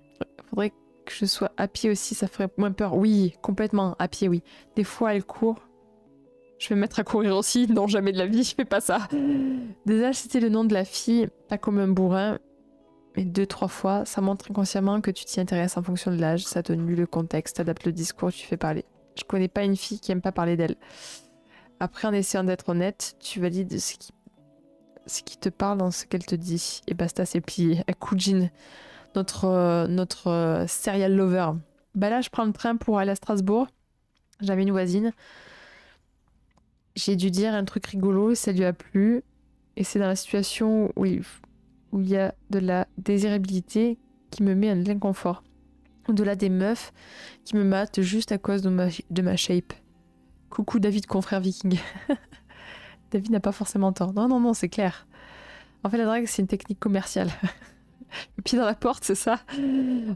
Faudrait que je sois à pied aussi, ça ferait moins peur. Oui, complètement, à pied, oui. Des fois, elle court. Je vais me mettre à courir aussi. Non, jamais de la vie, je fais pas ça. Déjà, c'était le nom de la fille, pas comme un bourrin. mais 2-3 fois, ça montre inconsciemment que tu t'y intéresses en fonction de l'âge, sa tenue, le contexte, adapte le discours, tu fais parler. Je connais pas une fille qui aime pas parler d'elle. Après, en essayant d'être honnête, tu valides ce qui te parle dans ce qu'elle te dit. Et basta, c'est plié. Kujin, notre serial lover. Bah là, je prends le train pour aller à Strasbourg. J'avais une voisine. J'ai dû dire un truc rigolo, ça lui a plu. Et c'est dans la situation où il y a de la désirabilité qui me met un inconfort. Au-delà des meufs qui me matent juste à cause de ma shape. Coucou David, confrère viking. David n'a pas forcément tort. Non, non, non, c'est clair. En fait, la drague, c'est une technique commerciale. Le pied dans la porte, c'est ça.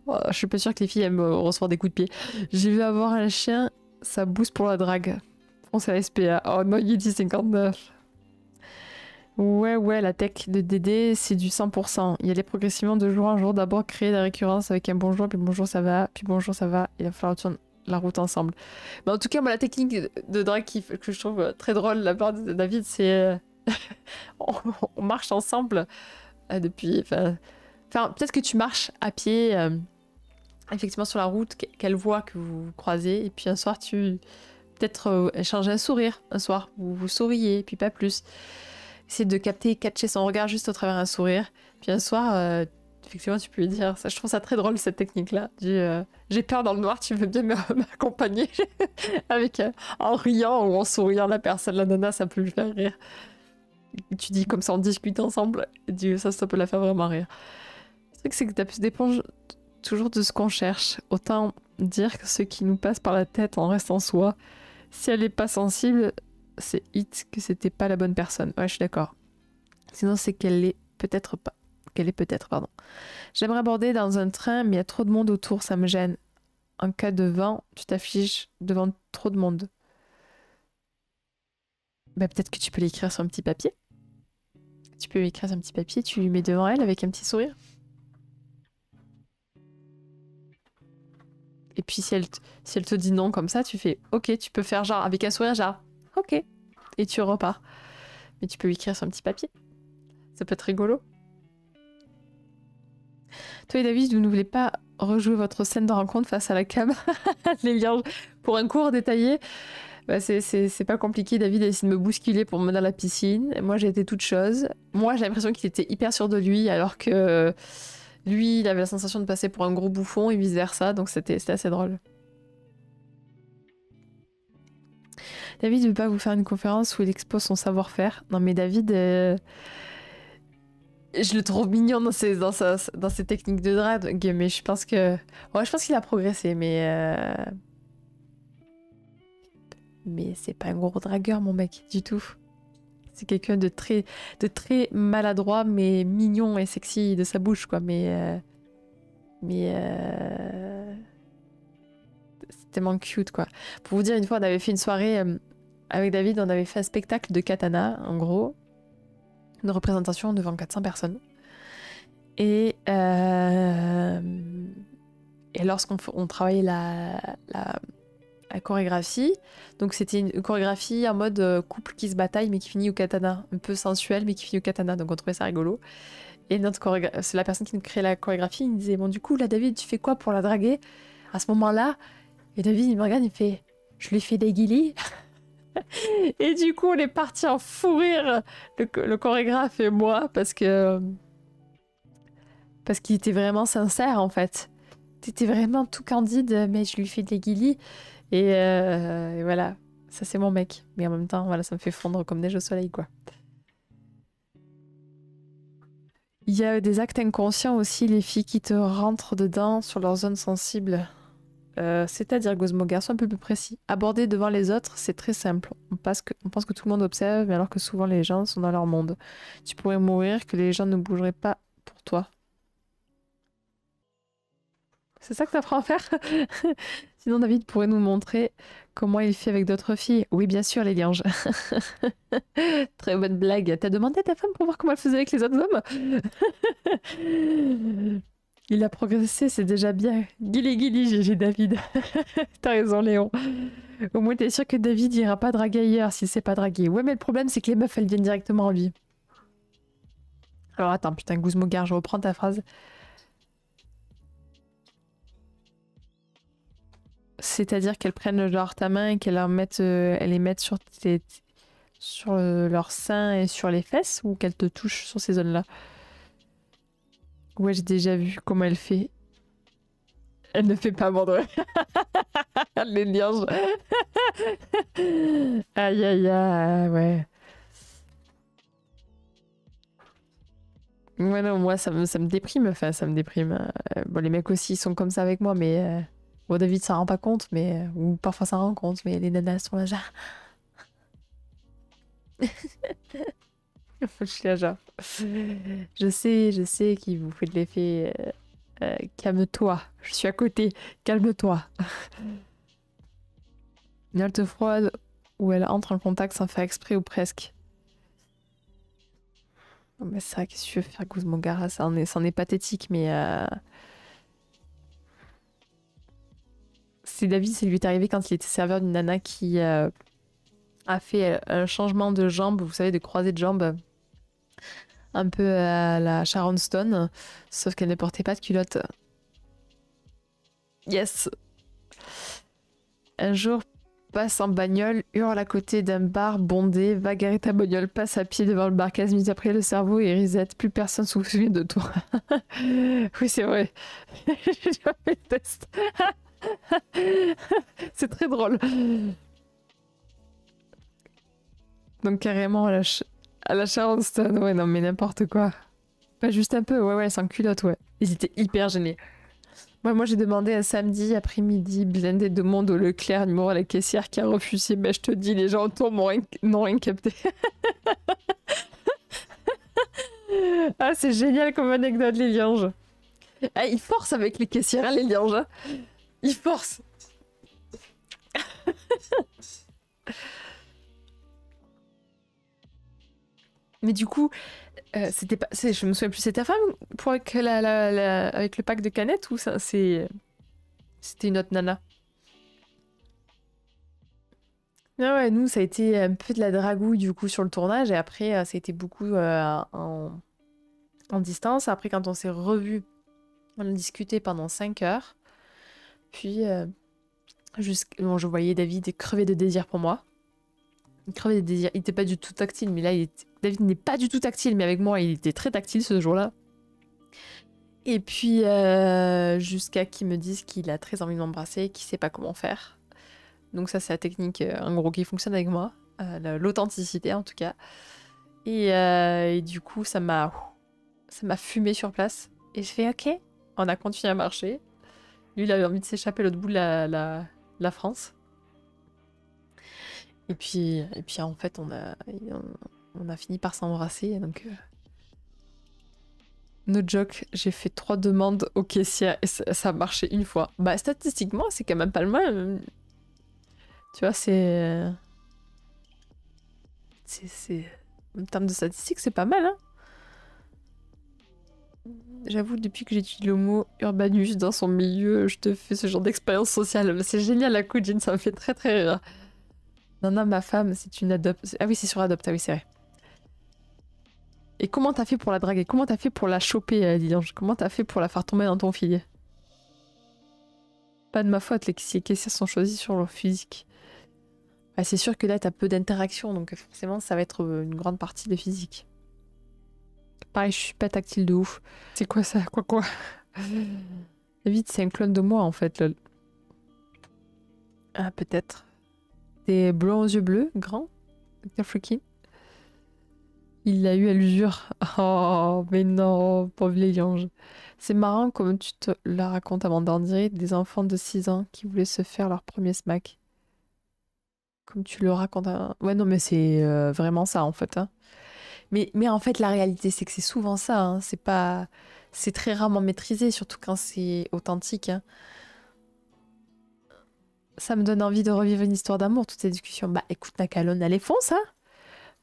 Oh, je suis pas sûre que les filles aiment recevoir des coups de pied. J'ai vu avoir un chien, ça booste pour la drague. On sait la SPA. Oh non, Yeti 59. Ouais, la tech de Dédé, c'est du 100%. Il y allait progressivement de jour en jour. D'abord, créer la récurrence avec un bonjour, puis bonjour, ça va, puis bonjour, ça va. Il va falloir tourner la route ensemble. Mais en tout cas, moi, la technique de drague que je trouve très drôle de la part de David, c'est... on marche ensemble depuis... Enfin, peut-être que tu marches à pied, effectivement, sur la route, qu'elle voit que vous vous croisez, et puis un soir, tu... Peut-être échanger un sourire, un soir, vous souriez, puis pas plus. Essayer de catcher son regard juste au travers un sourire. Puis un soir, effectivement, tu peux lui dire... Ça, je trouve ça très drôle, cette technique-là. J'ai peur dans le noir, tu veux bien m'accompagner avec en riant ou en souriant la personne, la nana, ça peut lui faire rire. Tu dis comme ça, on discute ensemble, et ça peut la faire vraiment rire. Le truc, c'est que ça dépend toujours de ce qu'on cherche. Autant dire que ce qui nous passe par la tête en restant soi, si elle n'est pas sensible... c'est hit que c'était pas la bonne personne. Ouais, je suis d'accord. Sinon, c'est qu'elle est peut-être pas. Pardon. J'aimerais aborder dans un train, mais il y a trop de monde autour, ça me gêne. En cas de vent, tu t'affiches devant trop de monde. Bah, peut-être que tu peux l'écrire sur un petit papier. Tu peux l'écrire sur un petit papier, tu lui mets devant elle avec un petit sourire. Et puis si elle te dit non comme ça, tu fais ok, tu peux faire genre avec un sourire, genre ok. Et tu repars. Mais tu peux écrire sur un petit papier. Ça peut être rigolo. Toi et David, vous ne voulez pas rejouer votre scène de rencontre face à la cam? Les liens pour un cours détaillé. Bah c'est pas compliqué. David a essayé de me bousculer pour me mener à la piscine. Moi, j'ai été toute chose. Moi, j'ai l'impression qu'il était hyper sûr de lui, alors que lui, il avait la sensation de passer pour un gros bouffon et vice-versa. Donc c'était assez drôle. David ne veut pas vous faire une conférence où il expose son savoir-faire. Non mais David, je le trouve mignon dans ses techniques de drague, mais je pense que... Ouais, je pense qu'il a progressé, mais c'est pas un gros dragueur, mon mec, du tout. C'est quelqu'un de très maladroit, mais mignon et sexy de sa bouche, quoi. C'est tellement cute, quoi. Pour vous dire, une fois, on avait fait une soirée... avec David, on avait fait un spectacle de katana, en gros. Une représentation devant 400 personnes. Et lorsqu'on travaillait la chorégraphie, donc c'était une chorégraphie en mode couple qui se bataille mais qui finit au katana. Un peu sensuel mais qui finit au katana, donc on trouvait ça rigolo. Et c'est la personne qui nous crée la chorégraphie, il me disait, bon du coup là David, tu fais quoi pour la draguer à ce moment-là? Et David il me regarde, il fait, je lui fais des guilis. Et du coup, on est parti en fou rire, le chorégraphe et moi, parce qu'il était vraiment sincère, en fait. T'étais vraiment tout candide, mais je lui fais des guilis. Et voilà, ça c'est mon mec. Mais en même temps, voilà, ça me fait fondre comme neige au soleil, quoi. Il y a des actes inconscients aussi, les filles qui te rentrent dedans sur leur zone sensible. C'est-à-dire, Gosmogar, sois un peu plus précis. Aborder devant les autres, c'est très simple. On pense que tout le monde observe, mais alors que souvent les gens sont dans leur monde. Tu pourrais mourir, que les gens ne bougeraient pas pour toi. C'est ça que t'apprends à faire? Sinon, David pourrait nous montrer comment il fait avec d'autres filles. Oui, bien sûr, les lianges. Très bonne blague. T'as demandé à ta femme pour voir comment elle faisait avec les autres hommes? Il a progressé, c'est déjà bien. Guili, GG David. T'as raison, Léon. Au moins, t'es sûr que David ira pas draguer ailleurs s'il sait pas draguer. Ouais, mais le problème, c'est que les meufs, elles viennent directement en lui. Alors attends, putain, Guzmogar, je reprends ta phrase. C'est-à-dire qu'elles prennent genre ta main et qu'elles elles les mettent sur leur sein et sur les fesses ou qu'elles te touchent sur ces zones-là. Ouais, j'ai déjà vu comment elle fait. Elle ne fait pas mordre. Les lianges. Aïe aïe aïe, ouais. Ouais, non, moi, ça me déprime. Enfin, ça me déprime. Bon, les mecs aussi, ils sont comme ça avec moi, mais... Bon, David, ça rend pas compte, mais... Ou parfois, ça rend compte, mais les nanas sont là, genre... Je suis là, genre... je sais qu'il vous fait de l'effet... calme-toi, je suis à côté, calme-toi. Une halte froide où elle entre en contact sans faire exprès ou presque. Oh, mais ça, qu'est-ce que tu veux faire, Guzmangara? C'en est pathétique, mais... C'est David, ça lui est arrivé quand il était serveur d'une nana qui a fait un changement de jambe, vous savez, de croisée de jambes, un peu à la Sharon Stone, sauf qu'elle ne portait pas de culotte. Yes! Un jour, passe en bagnole, hurle à côté d'un bar bondé, va garer ta bagnole, passe à pied devant le bar 15 minutes après, le cerveau est reset, plus personne se souvient de toi. Oui, c'est vrai. J'ai déjà fait le test. C'est très drôle. Donc carrément à la Sharon Stone, ouais, non mais n'importe quoi. Pas juste un peu, ouais, sans culotte, ouais. Ils étaient hyper gênés. Moi j'ai demandé un samedi après-midi, blindé de monde au Leclerc, numéro à la caissière qui a refusé. Ben je te dis, les gens autour n'ont rien capté. Ah, c'est génial comme anecdote, les lianges. Ah, ils forcent avec les caissières, hein, les lianges. Hein. Ils forcent. Mais du coup, c'était pas, je me souviens plus, c'était ta femme pour avec, avec le pack de canettes ou ça, c'était une autre nana? Ah ouais, nous, ça a été un peu de la dragouille du coup sur le tournage et après, ça a été beaucoup en distance. Après, quand on s'est revus, on a discuté pendant 5 heures. Puis, bon, je voyais David crever de désir pour moi. Il crevait de désir. Il était pas du tout tactile, mais là, David n'est pas du tout tactile, mais avec moi, il était très tactile ce jour-là. Et puis, jusqu'à qu'il me dise qu'il a très envie de m'embrasser, qu'il sait pas comment faire. Donc ça, c'est la technique, en gros, qui fonctionne avec moi. L'authenticité, en tout cas. Et du coup, ça m'a fumé sur place. Et je fais OK. On a continué à marcher. Lui, il avait envie de s'échapper à l'autre bout de la France. Et puis en fait, on a fini par s'embrasser. Donc, no joke, j'ai fait 3 demandes au caissier et ça a marché une fois. Bah, statistiquement, c'est quand même pas le mal. Tu vois, en termes de statistiques, c'est pas mal, hein. J'avoue, depuis que j'étudie le mot urbanus dans son milieu, je te fais ce genre d'expérience sociale. C'est génial, la cousine, ça me fait très très rire. Non, ma femme, c'est une adopte. Ah oui, c'est sur adopte, ah oui, c'est vrai. Et comment t'as fait pour la draguer? Comment t'as fait pour la choper, Lilange? Comment t'as fait pour la faire tomber dans ton filet? Pas de ma faute, les caissières sont choisis sur leur physique. Bah, c'est sûr que là, t'as peu d'interaction, donc forcément, ça va être une grande partie de physique. Pareil, je suis pas tactile de ouf. C'est quoi ça? Quoi? David, c'est un clone de moi, en fait, lol. Ah, peut-être. Des blonds aux yeux bleus, grand. Dr. Freaky. Il l'a eu à l'usure. Oh, mais non, pauvre les lianges. C'est marrant comme tu te la racontes avant d'en dire des enfants de 6 ans qui voulaient se faire leur premier smack. Comme tu le racontes. Ouais, non, mais c'est vraiment ça, en fait. Hein. Mais en fait, la réalité, c'est que c'est souvent ça. Hein. C'est pas... C'est très rarement maîtrisé, surtout quand c'est authentique. Hein. Ça me donne envie de revivre une histoire d'amour, toutes ces discussions. Bah écoute, Nakalon, allez, fonce, hein.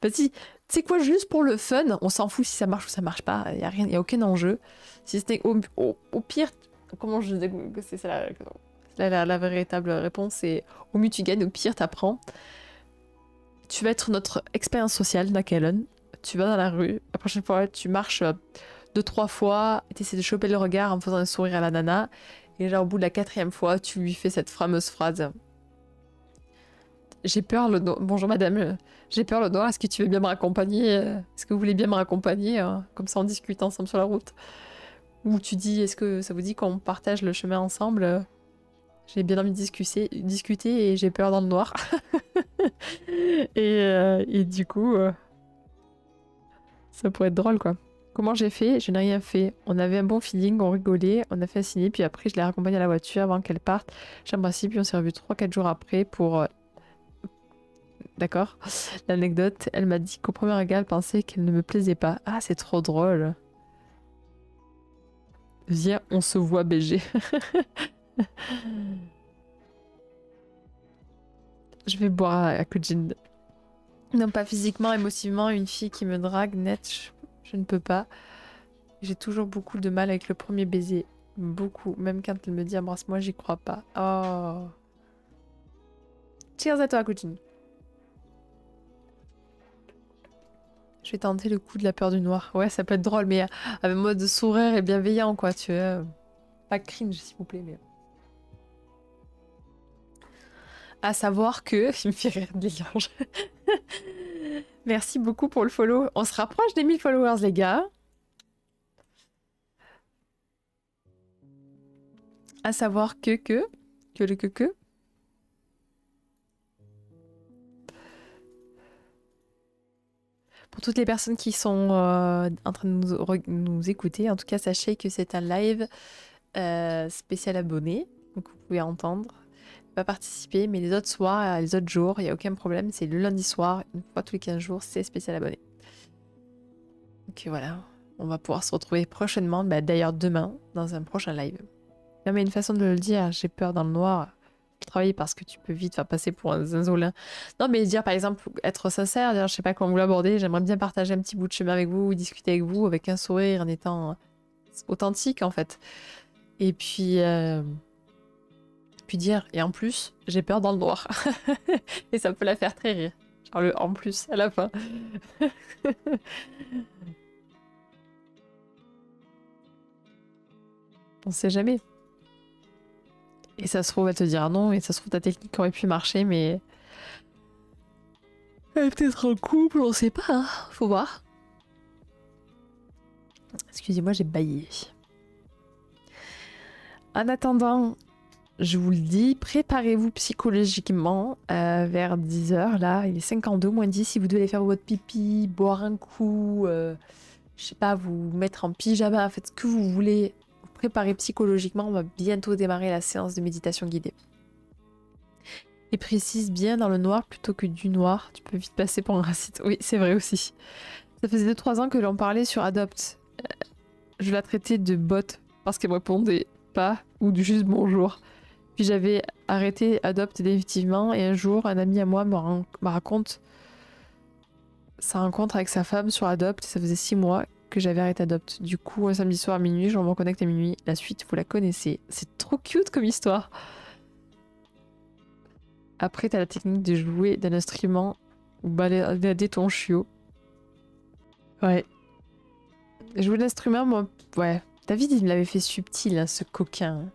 Vas-y, tu sais quoi, juste pour le fun, on s'en fout si ça marche ou ça marche pas, il y a rien, y a aucun enjeu. Si c'était au pire, comment je dis que c'est ça la véritable réponse, c'est au mieux tu gagnes, au pire t'apprends. Tu vas être notre expérience sociale, Nakalon. tu vas dans la rue, la prochaine fois, tu marches 2-3 fois, tu essaies de choper le regard en faisant un sourire à la nana, et genre au bout de la 4e fois, tu lui fais cette fameuse phrase. J'ai peur, le bonjour madame, j'ai peur le noir, est-ce que tu veux bien me raccompagner Est-ce que vous voulez bien me raccompagner comme ça on discute ensemble sur la route. Ou tu dis, est-ce que ça vous dit qu'on partage le chemin ensemble j'ai bien envie de discuter et j'ai peur dans le noir. et du coup, ça pourrait être drôle quoi. Comment j'ai fait? Je n'ai rien fait. On avait un bon feeling, on rigolait, on a fait un ciné, puis après je l'ai raccompagnée à la voiture avant qu'elle parte. J'ai embrassé, puis on s'est revus 3-4 jours après pour... D'accord. L'anecdote, elle m'a dit qu'au premier regard, elle pensait qu'elle ne me plaisait pas. Ah, c'est trop drôle. Viens, on se voit BG. Je vais boire à Kujin. Non, pas physiquement, émotivement, une fille qui me drague, net, je ne peux pas. J'ai toujours beaucoup de mal avec le premier baiser. Beaucoup. Même quand elle me dit embrasse-moi, j'y crois pas. Oh. Cheers à toi, Kujin. Je vais tenter le coup de la peur du noir. Ouais, ça peut être drôle, mais avec mode sourire et bienveillant, quoi, tu vois. Pas cringe, s'il vous plaît, mais... À savoir que... Il me fait rire de l'élange. Merci beaucoup pour le follow. On se rapproche des 1000 followers, les gars. À savoir que le que. Pour toutes les personnes qui sont en train de nous écouter, en tout cas, sachez que c'est un live spécial abonné. Donc vous pouvez entendre. Pas participer, mais les autres soirs, les autres jours, il n'y a aucun problème. C'est le lundi soir, une fois tous les 15 jours, c'est spécial abonné. Donc voilà, on va pouvoir se retrouver prochainement, bah, d'ailleurs demain, dans un prochain live. Non mais une façon de le dire, j'ai peur dans le noir. Travailler parce que tu peux vite faire passer pour un zinzolin. Non mais dire par exemple, être sincère, dire je sais pas comment vous l'aborder, j'aimerais bien partager un petit bout de chemin avec vous, discuter avec vous, avec un sourire, en étant authentique en fait. Et puis dire, et en plus, j'ai peur dans le noir. Et ça peut la faire très rire. Genre le en plus à la fin. On sait jamais. Et ça se trouve, elle te dira non, et ça se trouve, ta technique aurait pu marcher, mais... Elle est peut-être en couple, on sait pas, hein. Faut voir. Excusez-moi, j'ai bâillé. En attendant, je vous le dis, préparez-vous psychologiquement vers 10h, là, il est 52 moins 10, si vous devez aller faire votre pipi, boire un coup, je sais pas, vous mettre en pyjama, faites ce que vous voulez, vous préparez psychologiquement, on va bientôt démarrer la séance de méditation guidée. Et précise bien dans le noir plutôt que du noir, tu peux vite passer pour un raciste. Oui, c'est vrai aussi. Ça faisait 2-3 ans que l'on parlait sur Adopt. Je la traitais de bot parce qu'elle me répondait pas ou du juste bonjour. Puis j'avais arrêté Adopt définitivement et un jour, un ami à moi me raconte sa rencontre avec sa femme sur Adopt et ça faisait 6 mois que j'avais arrêté Adopt. Du coup, un samedi soir à minuit, je me reconnecte à minuit. La suite, vous la connaissez. C'est trop cute comme histoire. Après, t'as la technique de jouer d'un instrument ou balader ton chiot. Ouais. Jouer d'instrument, moi, ouais. David, il me l'avait fait subtil, hein, ce coquin.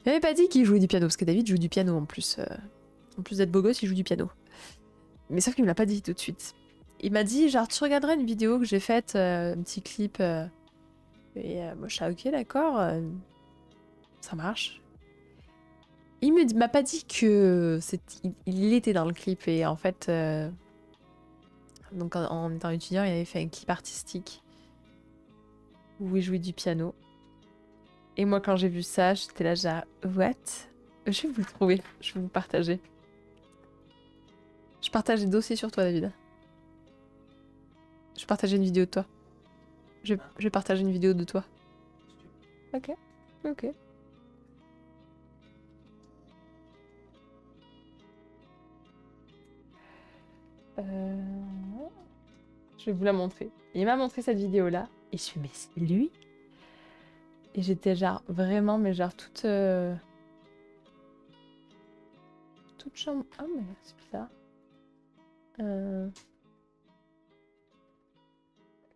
Il m'avait pas dit qu'il jouait du piano, parce que David joue du piano en plus. En plus d'être beau gosse, il joue du piano. Mais sauf qu'il me l'a pas dit tout de suite. Il m'a dit, genre, tu regarderais une vidéo que j'ai faite, un petit clip. Et moi, je suis ok, d'accord. Ça marche. Il m'a pas dit que il était dans le clip et en fait, donc en étant étudiant, il avait fait un clip artistique où il jouait du piano. Et moi, quand j'ai vu ça, j'étais là, genre, what? Je vais vous le trouver, je vais vous partager. Je partage des dossiers sur toi, David. Je vais partager une vidéo de toi. Je vais partager une vidéo de toi. Ok, ok. Je vais vous la montrer. Il m'a montré cette vidéo-là. Et je fais, mais c'est lui? Et j'étais genre, vraiment, mais genre toute... toute chambre... Ah, mais c'est bizarre.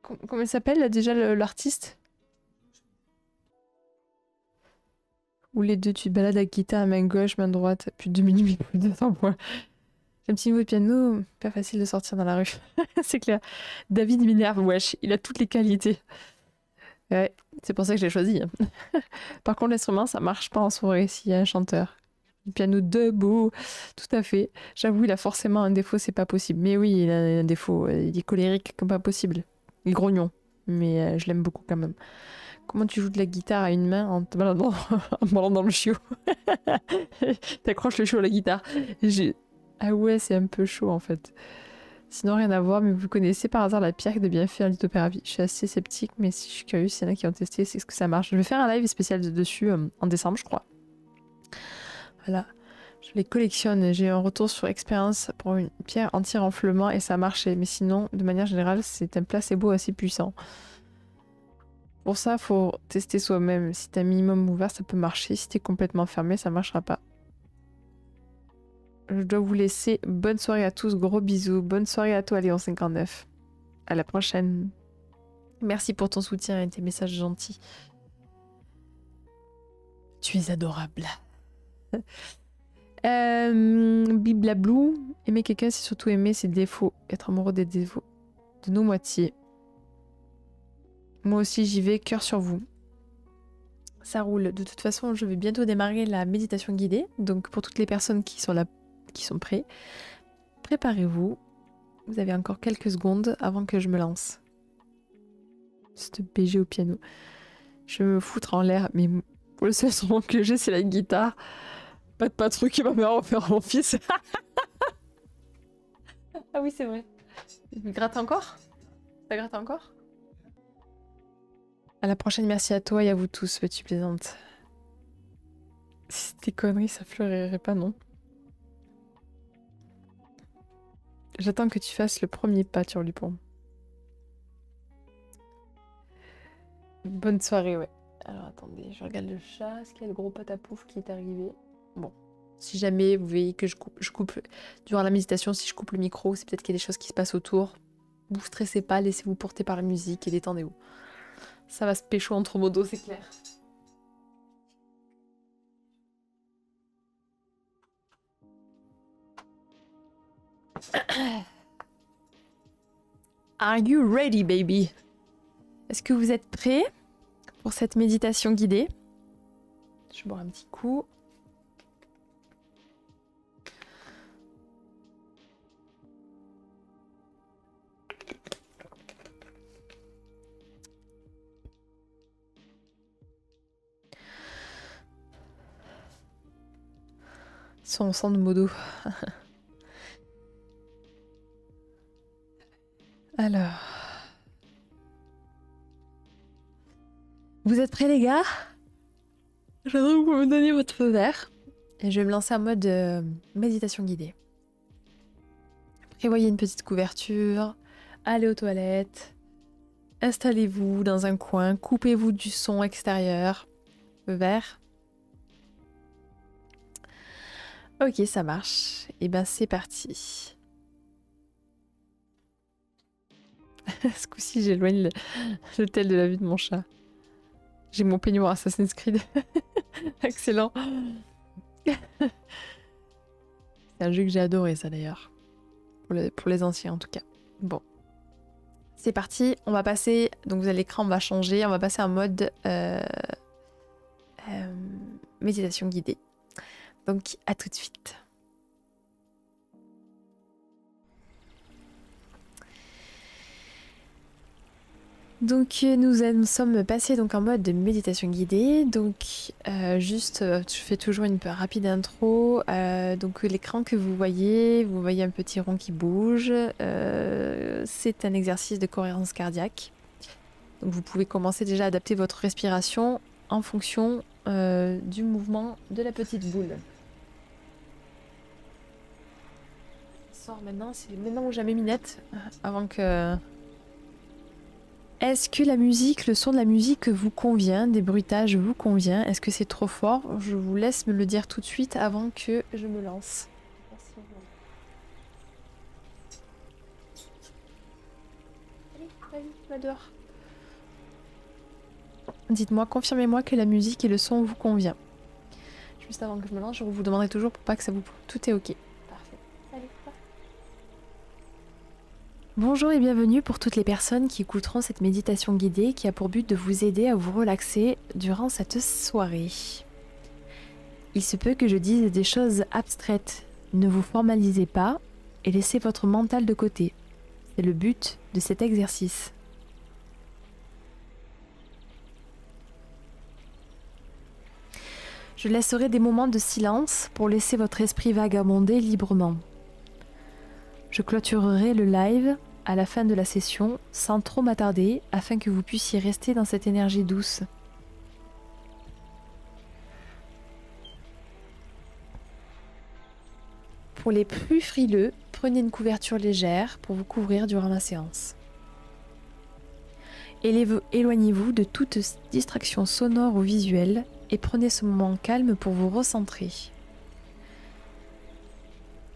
Comment il s'appelle là, déjà l'artiste? Ou les deux, tu te balades avec guitare à main gauche, main droite, plus de 2 minutes, plus de 200 points. Un petit niveau de piano, pas facile de sortir dans la rue. C'est clair. David m'énerve, wesh, il a toutes les qualités. Ouais, c'est pour ça que je l'ai choisi. Par contre, l'instrument, ça marche pas en soirée s'il y a un chanteur. Le piano debout, tout à fait. J'avoue, il a forcément un défaut, c'est pas possible. Mais oui, il a un défaut. Il est colérique comme pas possible. Il est grognon. Mais je l'aime beaucoup quand même. Comment tu joues de la guitare à une main en te baladant, en te baladant dans le chiot? T'accroches le chiot à la guitare. Ah ouais, c'est un peu chaud en fait. Sinon, rien à voir, mais vous connaissez par hasard la pierre de bien faire lithothérapie. Je suis assez sceptique, mais si je suis curieuse, s'il y en a qui ont testé, c'est ce que ça marche. Je vais faire un live spécial dessus en décembre, je crois. Voilà. Je les collectionne. J'ai un retour sur expérience pour une pierre anti-renflement et ça a marché. Mais sinon, de manière générale, c'est un placebo assez puissant. Pour ça, faut tester soi-même. Si t'as un minimum ouvert, ça peut marcher. Si t'es complètement fermé, ça marchera pas. Je dois vous laisser. Bonne soirée à tous. Gros bisous. Bonne soirée à toi, Léon59. À la prochaine. Merci pour ton soutien et tes messages gentils. Tu es adorable. Biblablou. Aimer quelqu'un, c'est surtout aimer ses défauts. Être amoureux des défauts de nos moitiés. Moi aussi, j'y vais, cœur sur vous. Ça roule. De toute façon, je vais bientôt démarrer la méditation guidée. Donc, pour toutes les personnes qui sont là, qui sont prêts, préparez-vous. Vous avez encore quelques secondes avant que je me lance. Cette BG au piano. Je vais me foutre en l'air, mais pour le seul instrument que j'ai, c'est la guitare. Pas de patrouille qui va me refaire mon fils. Ah oui, c'est vrai. Tu grattes encore? Ça gratte encore? À la prochaine, merci à toi et à vous tous, tu plaisantes. Si c'était conneries, ça fleurirait pas, non? J'attends que tu fasses le premier pas, Turlupon. Bonne soirée, ouais. Alors attendez, je regarde le chat. Est-ce qu'il y a le gros patapouf qui est arrivé? Bon. Si jamais vous voyez que je coupe durant la méditation, si je coupe le micro, c'est peut-être qu'il y a des choses qui se passent autour. Vous stressez pas, laissez-vous porter par la musique et détendez-vous. Ça va se pécho entre modos, c'est clair. Are you ready, baby? Est-ce que vous êtes prêts pour cette méditation guidée? Je bois un petit coup. Son sang de modo. Alors. Vous êtes prêts, les gars? J'aimerais que vous me donniez votre feu vert. Et je vais me lancer en mode méditation guidée. Prévoyez une petite couverture. Allez aux toilettes. Installez-vous dans un coin. Coupez-vous du son extérieur. Feu vert. Ok, ça marche. Et ben c'est parti. Ce coup-ci, j'éloigne le tel de la vue de mon chat. J'ai mon peignoir Assassin's Creed. Excellent. C'est un jeu que j'ai adoré, ça d'ailleurs. Pour les anciens, en tout cas. Bon. C'est parti. On va passer... Donc, l'écran, on va changer. On va passer en mode... méditation guidée. Donc, à tout de suite. Donc nous sommes passés donc en mode de méditation guidée. Donc je fais toujours une rapide intro. Donc l'écran que vous voyez un petit rond qui bouge. C'est un exercice de cohérence cardiaque. Donc vous pouvez commencer déjà à adapter votre respiration en fonction du mouvement de la petite boule. Sort maintenant, c'est maintenant ou jamais Minette, avant que... Est-ce que la musique, le son de la musique vous convient, des bruitages vous convient? Est-ce que c'est trop fort? Je vous laisse me le dire tout de suite avant que je me lance. Merci. Allez, va dehors. Dites-moi, confirmez-moi que la musique et le son vous convient. Juste avant que je me lance, je vous demanderai toujours pour pas que ça vous... Tout est ok. Parfait. Allez, va. Bonjour et bienvenue pour toutes les personnes qui écouteront cette méditation guidée qui a pour but de vous aider à vous relaxer durant cette soirée. Il se peut que je dise des choses abstraites. Ne vous formalisez pas et laissez votre mental de côté. C'est le but de cet exercice. Je laisserai des moments de silence pour laisser votre esprit vagabonder librement. Je clôturerai le live à la fin de la session sans trop m'attarder afin que vous puissiez rester dans cette énergie douce. Pour les plus frileux, prenez une couverture légère pour vous couvrir durant la séance. Éloignez-vous de toute distraction sonore ou visuelle et prenez ce moment calme pour vous recentrer.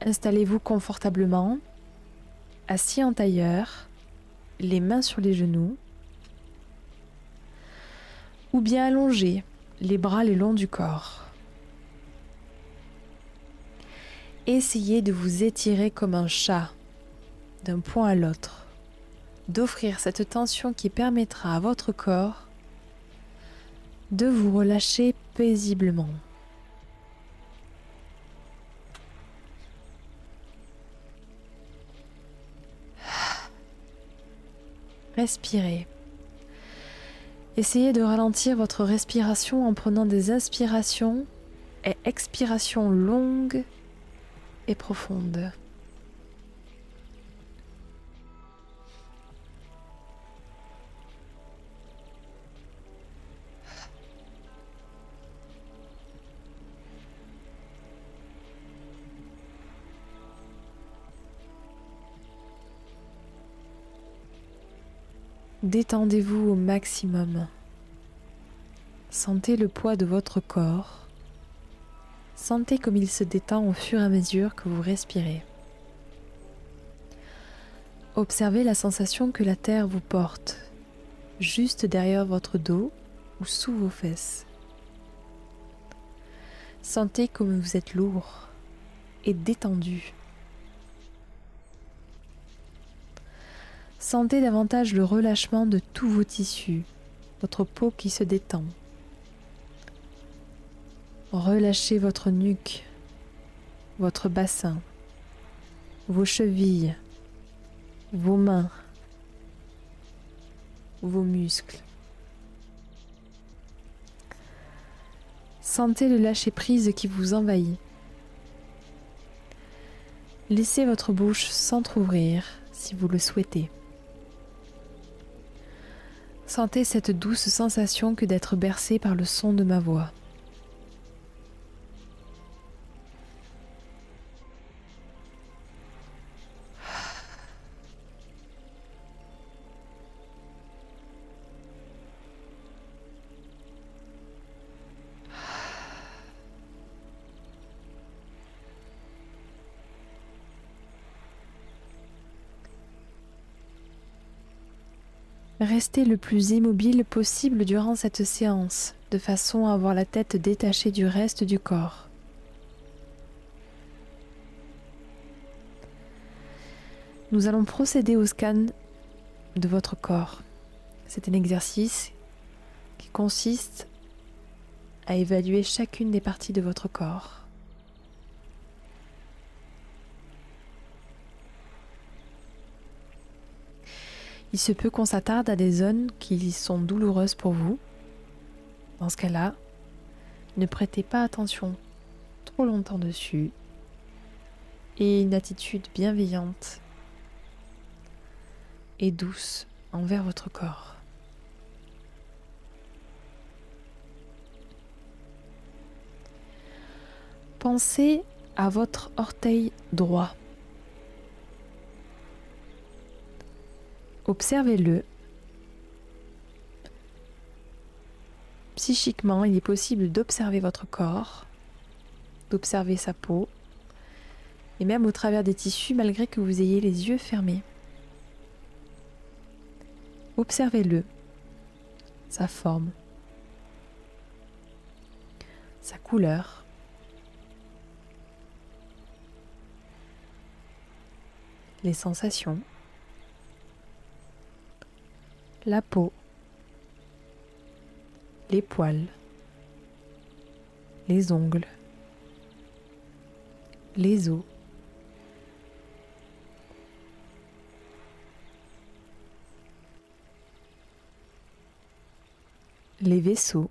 Installez-vous confortablement, assis en tailleur, les mains sur les genoux, ou bien allongé, les bras le long du corps. Essayez de vous étirer comme un chat, d'un point à l'autre, d'offrir cette tension qui permettra à votre corps de vous relâcher paisiblement. Respirez. Essayez de ralentir votre respiration en prenant des inspirations et expirations longues et profondes. Détendez-vous au maximum. Sentez le poids de votre corps. Sentez comme il se détend au fur et à mesure que vous respirez. Observez la sensation que la terre vous porte, juste derrière votre dos ou sous vos fesses. Sentez comme vous êtes lourd et détendu. Sentez davantage le relâchement de tous vos tissus, votre peau qui se détend. Relâchez votre nuque, votre bassin, vos chevilles, vos mains, vos muscles. Sentez le lâcher-prise qui vous envahit. Laissez votre bouche s'entrouvrir si vous le souhaitez. Sentez cette douce sensation que d'être bercé par le son de ma voix. Restez le plus immobile possible durant cette séance, de façon à avoir la tête détachée du reste du corps. Nous allons procéder au scan de votre corps. C'est un exercice qui consiste à évaluer chacune des parties de votre corps. Il se peut qu'on s'attarde à des zones qui sont douloureuses pour vous. Dans ce cas-là, ne prêtez pas attention trop longtemps dessus et une attitude bienveillante et douce envers votre corps. Pensez à votre orteil droit. Observez-le. Psychiquement, il est possible d'observer votre corps, d'observer sa peau, et même au travers des tissus malgré que vous ayez les yeux fermés. Observez-le, sa forme, sa couleur, les sensations, la peau, les poils, les ongles, les os, les vaisseaux.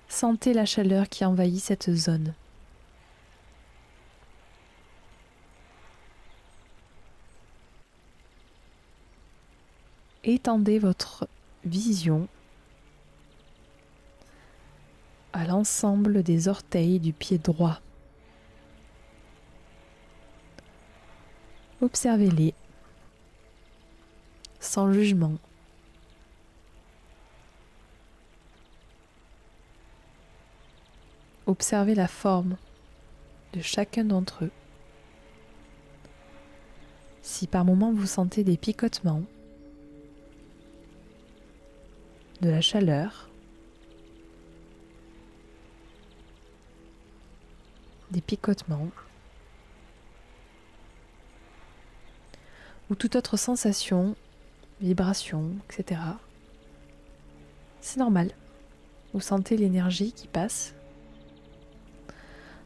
Sentez la chaleur qui envahit cette zone. Étendez votre vision à l'ensemble des orteils du pied droit. Observez-les sans jugement. Observez la forme de chacun d'entre eux. Si par moment vous sentez des picotements, de la chaleur, des picotements ou toute autre sensation, vibration, etc. C'est normal. Vous sentez l'énergie qui passe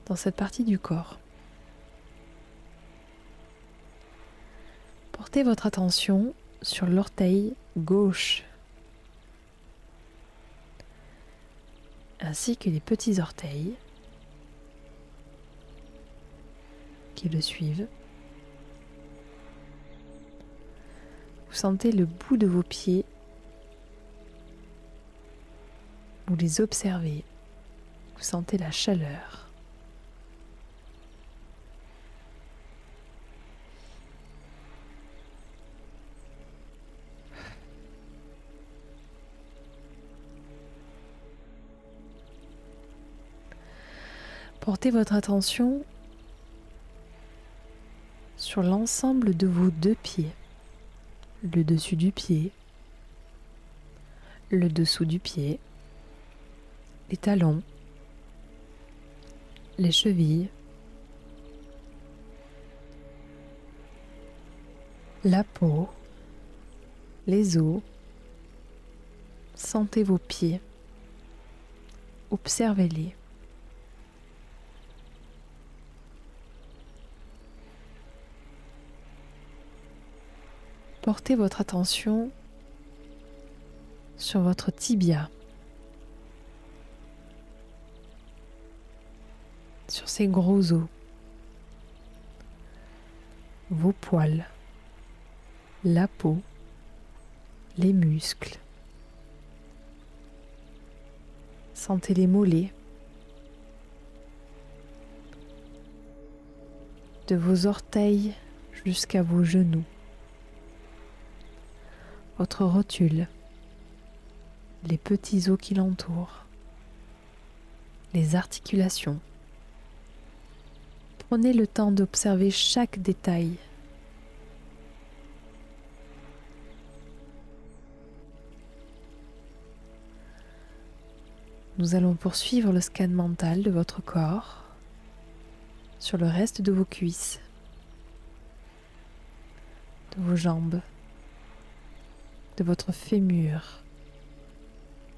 dans cette partie du corps. Portez votre attention sur l'orteil gauche, ainsi que les petits orteils qui le suivent. Vous sentez le bout de vos pieds, vous les observez, vous sentez la chaleur. Portez votre attention sur l'ensemble de vos deux pieds, le dessus du pied, le dessous du pied, les talons, les chevilles, la peau, les os. Sentez vos pieds, observez-les. Portez votre attention sur votre tibia, sur ces gros os, vos poils, la peau, les muscles. Sentez les mollets, de vos orteils jusqu'à vos genoux, votre rotule, les petits os qui l'entourent, les articulations. Prenez le temps d'observer chaque détail. Nous allons poursuivre le scan mental de votre corps sur le reste de vos cuisses, de vos jambes, de votre fémur,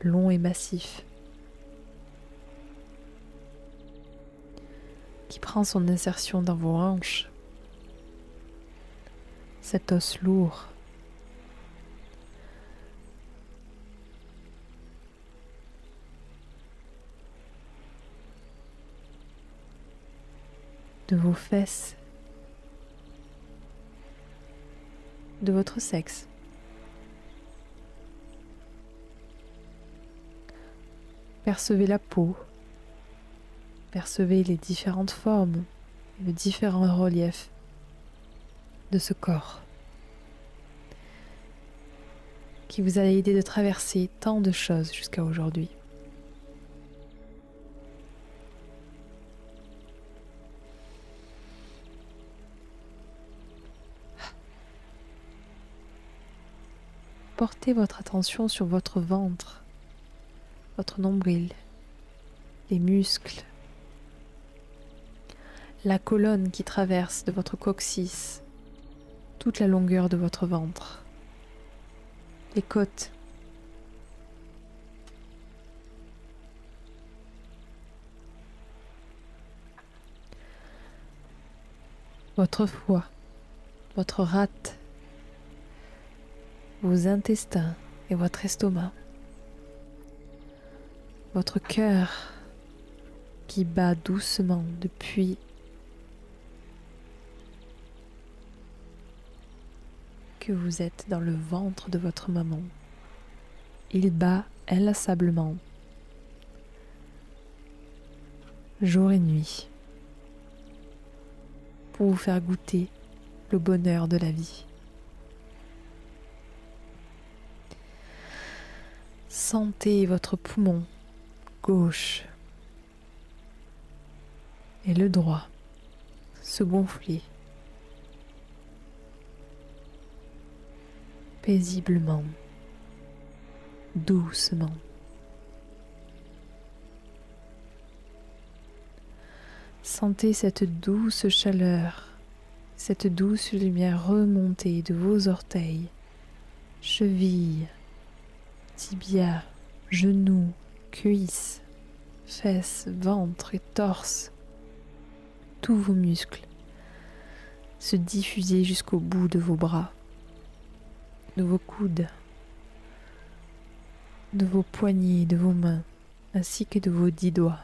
long et massif, qui prend son insertion dans vos hanches, cet os lourd. De vos fesses, de votre sexe. Percevez la peau, percevez les différentes formes et les différents reliefs de ce corps qui vous a aidé de traverser tant de choses jusqu'à aujourd'hui. portez votre attention sur votre ventre, votre nombril, les muscles, la colonne qui traverse de votre coccyx toute la longueur de votre ventre, les côtes, votre foie, votre rate, vos intestins et votre estomac, votre cœur qui bat doucement depuis que vous êtes dans le ventre de votre maman. Il bat inlassablement, jour et nuit, pour vous faire goûter le bonheur de la vie. Sentez votre poumon gauche et le droit se gonfler paisiblement, doucement. Sentez cette douce chaleur, cette douce lumière remonter de vos orteils, chevilles, tibias, genoux, cuisses, fesses, ventre et torse, tous vos muscles se diffuser jusqu'au bout de vos bras, de vos coudes, de vos poignets, de vos mains, ainsi que de vos 10 doigts.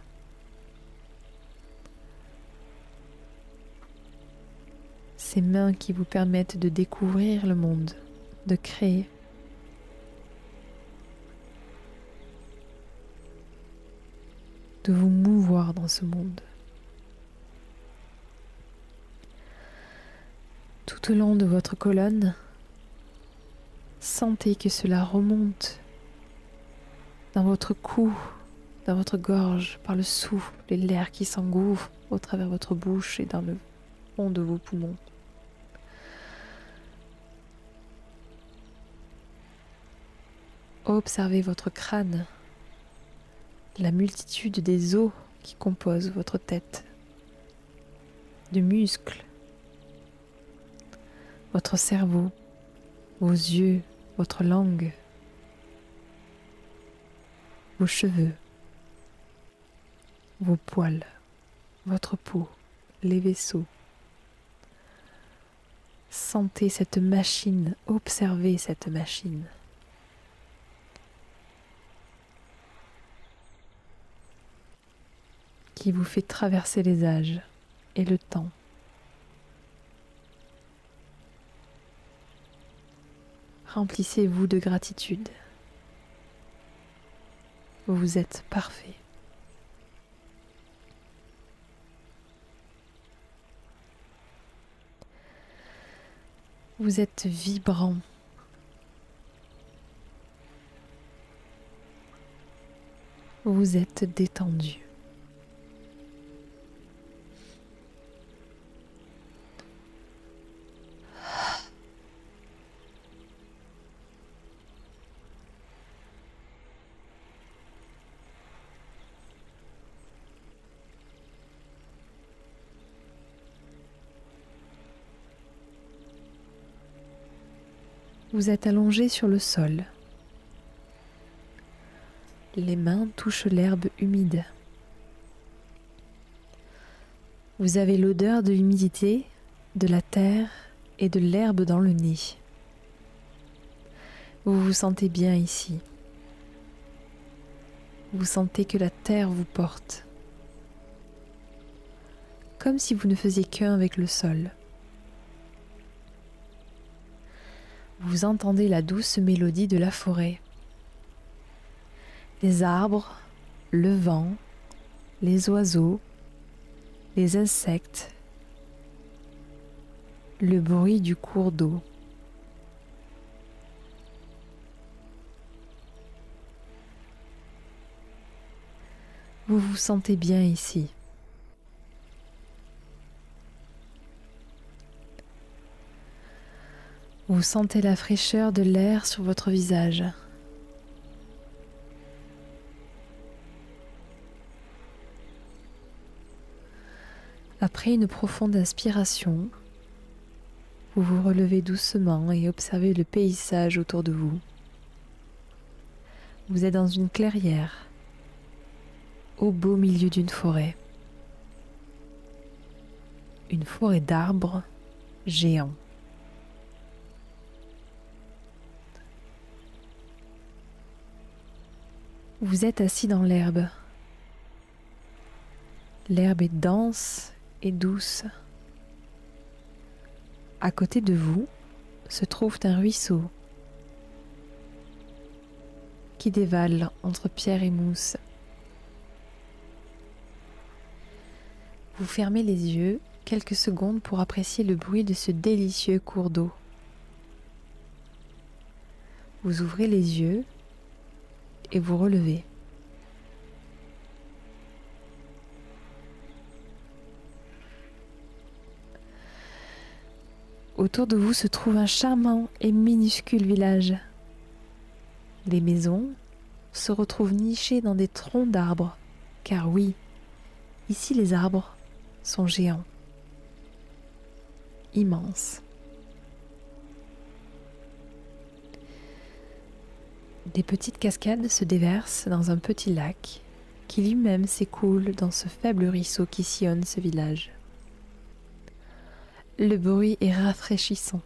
Ces mains qui vous permettent de découvrir le monde, de créer. De vous mouvoir dans ce monde. Tout au long de votre colonne, sentez que cela remonte dans votre cou, dans votre gorge, par le souffle et l'air qui s'engouffre au travers de votre bouche et dans le fond de vos poumons. Observez votre crâne, la multitude des os qui composent votre tête, de muscles, votre cerveau, vos yeux, votre langue, vos cheveux, vos poils, votre peau, les vaisseaux. Sentez cette machine, observez cette machine. Qui vous fait traverser les âges et le temps. Remplissez-vous de gratitude. Vous êtes parfait. Vous êtes vibrant. Vous êtes détendu. Vous êtes allongé sur le sol. Les mains touchent l'herbe humide. Vous avez l'odeur de l'humidité, de la terre et de l'herbe dans le nez. Vous vous sentez bien ici. Vous sentez que la terre vous porte, comme si vous ne faisiez qu'un avec le sol. Vous entendez la douce mélodie de la forêt, les arbres, le vent, les oiseaux, les insectes, le bruit du cours d'eau. Vous vous sentez bien ici. Vous sentez la fraîcheur de l'air sur votre visage. Après une profonde inspiration, vous vous relevez doucement et observez le paysage autour de vous. Vous êtes dans une clairière, au beau milieu d'une forêt. Une forêt d'arbres géants. Vous êtes assis dans l'herbe. L'herbe est dense et douce. À côté de vous se trouve un ruisseau qui dévale entre pierre et mousse. Vous fermez les yeux quelques secondes pour apprécier le bruit de ce délicieux cours d'eau. Vous ouvrez les yeux et vous relevez. Autour de vous se trouve un charmant et minuscule village. Les maisons se retrouvent nichées dans des troncs d'arbres, car oui, ici les arbres sont géants, immenses. Des petites cascades se déversent dans un petit lac qui lui-même s'écoule dans ce faible ruisseau qui sillonne ce village. Le bruit est rafraîchissant.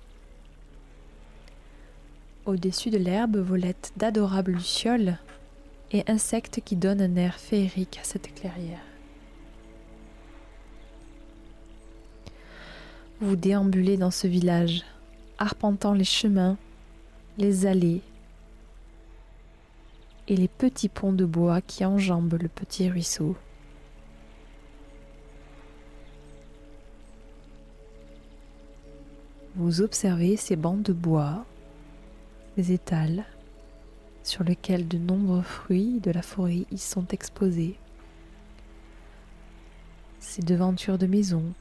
Au-dessus de l'herbe volettent d'adorables lucioles et insectes qui donnent un air féerique à cette clairière. Vous déambulez dans ce village, arpentant les chemins, les allées et les petits ponts de bois qui enjambent le petit ruisseau. Vous observez ces bancs de bois, ces étals, sur lesquels de nombreux fruits de la forêt y sont exposés. Ces devantures de maisons,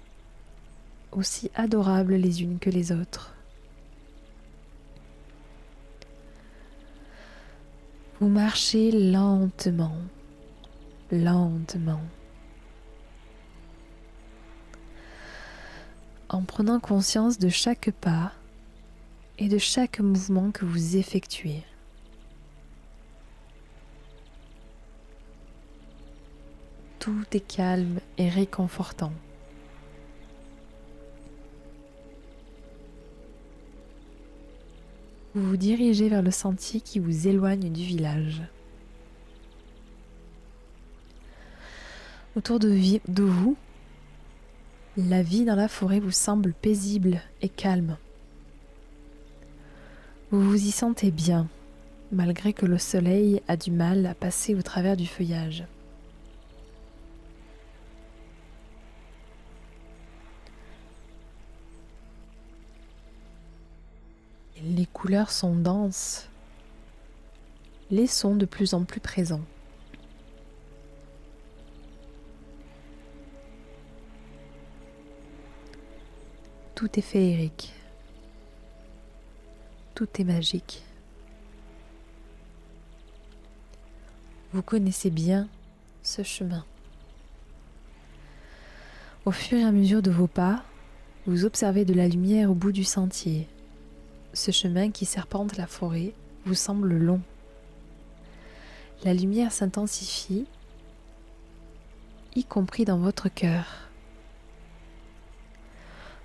aussi adorables les unes que les autres. Vous marchez lentement, lentement, en prenant conscience de chaque pas et de chaque mouvement que vous effectuez. Tout est calme et réconfortant. Vous vous dirigez vers le sentier qui vous éloigne du village. Autour de vous, la vie dans la forêt vous semble paisible et calme. Vous vous y sentez bien, malgré que le soleil a du mal à passer au travers du feuillage. Les couleurs sont denses, les sons de plus en plus présents. Tout est féerique, tout est magique. Vous connaissez bien ce chemin. Au fur et à mesure de vos pas, vous observez de la lumière au bout du sentier. Ce chemin qui serpente la forêt vous semble long. La lumière s'intensifie, y compris dans votre cœur.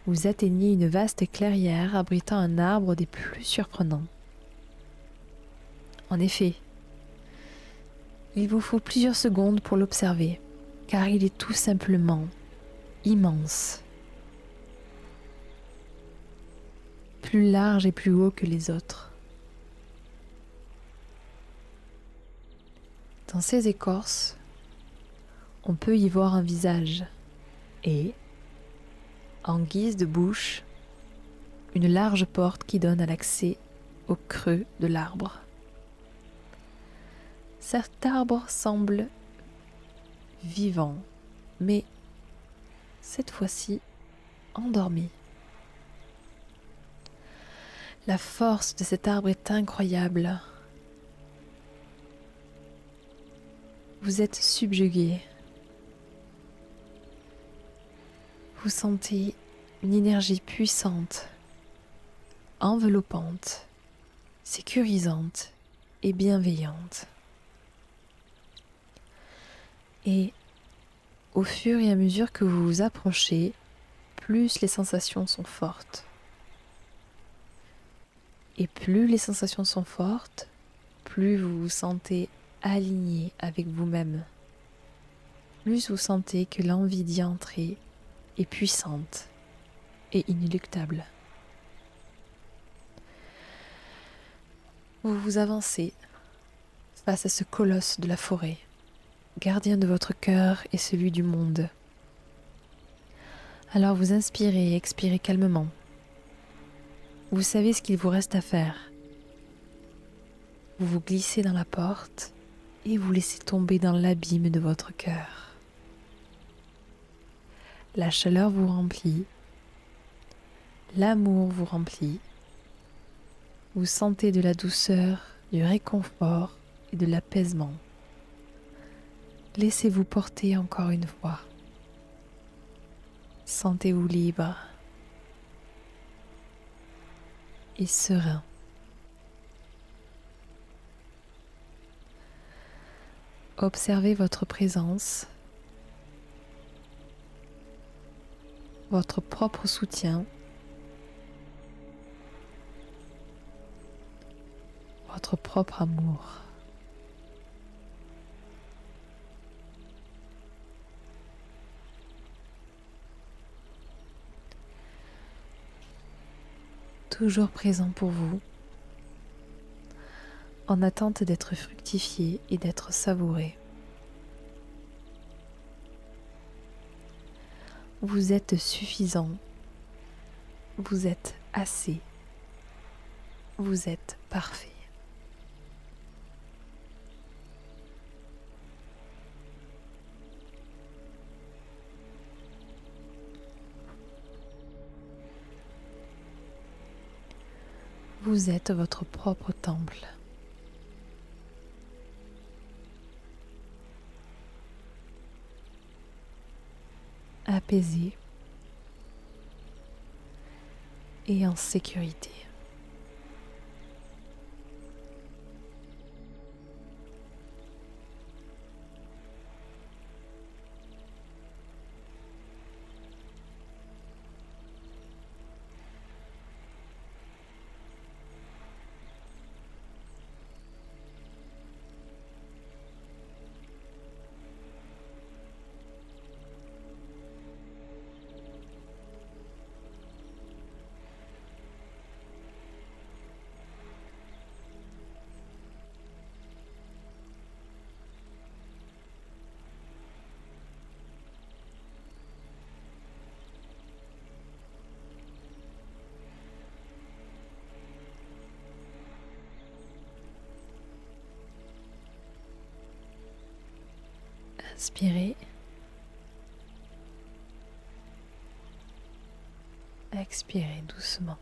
Vous atteignez une vaste clairière abritant un arbre des plus surprenants. En effet, il vous faut plusieurs secondes pour l'observer, car il est tout simplement immense. Plus large et plus haut que les autres. Dans ces écorces, on peut y voir un visage et, en guise de bouche, une large porte qui donne à l'accès au creux de l'arbre. Cet arbre semble vivant, mais cette fois-ci endormi. La force de cet arbre est incroyable. Vous êtes subjugué. Vous sentez une énergie puissante, enveloppante, sécurisante et bienveillante. Et au fur et à mesure que vous vous approchez, plus les sensations sont fortes. Et plus les sensations sont fortes, plus vous vous sentez aligné avec vous-même. Plus vous sentez que l'envie d'y entrer est puissante et inéluctable. Vous vous avancez face à ce colosse de la forêt, gardien de votre cœur et celui du monde. Alors vous inspirez et expirez calmement. Vous savez ce qu'il vous reste à faire. Vous vous glissez dans la porte et vous laissez tomber dans l'abîme de votre cœur. La chaleur vous remplit, l'amour vous remplit. Vous sentez de la douceur, du réconfort et de l'apaisement. Laissez-vous porter encore une fois. Sentez-vous libre et serein. Observez votre présence, votre propre soutien, votre propre amour. Toujours présent pour vous, en attente d'être fructifié et d'être savouré. Vous êtes suffisant, vous êtes assez, vous êtes parfait. Vous êtes votre propre temple. Apaisé et en sécurité. Inspirez. Expirez doucement.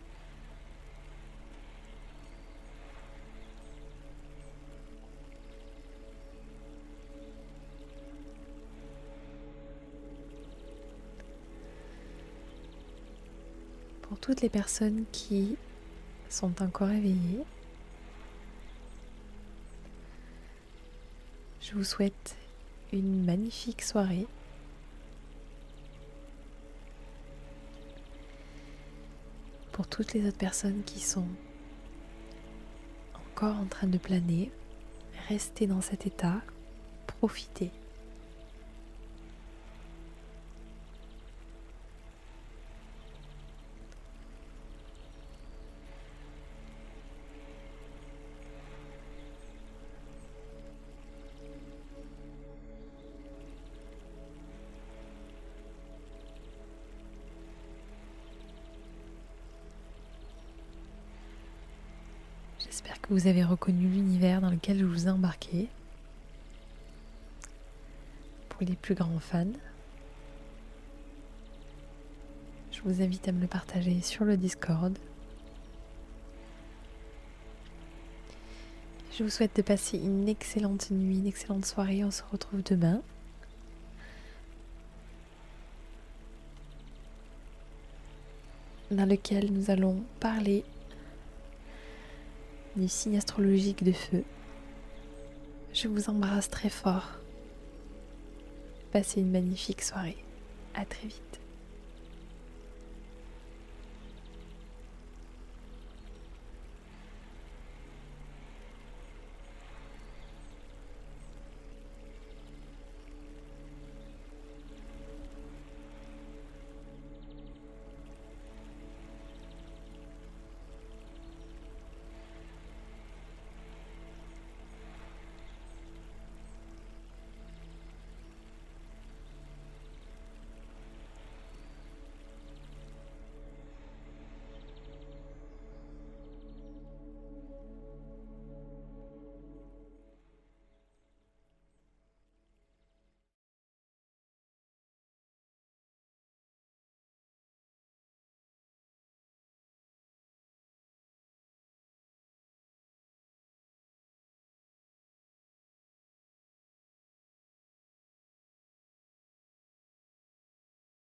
Pour toutes les personnes qui sont encore éveillées, je vous souhaite une magnifique soirée. Pour toutes les autres personnes qui sont encore en train de planer, restez dans cet état, profitez. J'espère que vous avez reconnu l'univers dans lequel je vous ai embarqué. Pour les plus grands fans, je vous invite à me le partager sur le Discord. Je vous souhaite de passer une excellente nuit, une excellente soirée. On se retrouve demain. Dans lequel nous allons parler du signe astrologique de feu. Je vous embrasse très fort. Passez une magnifique soirée. À très vite.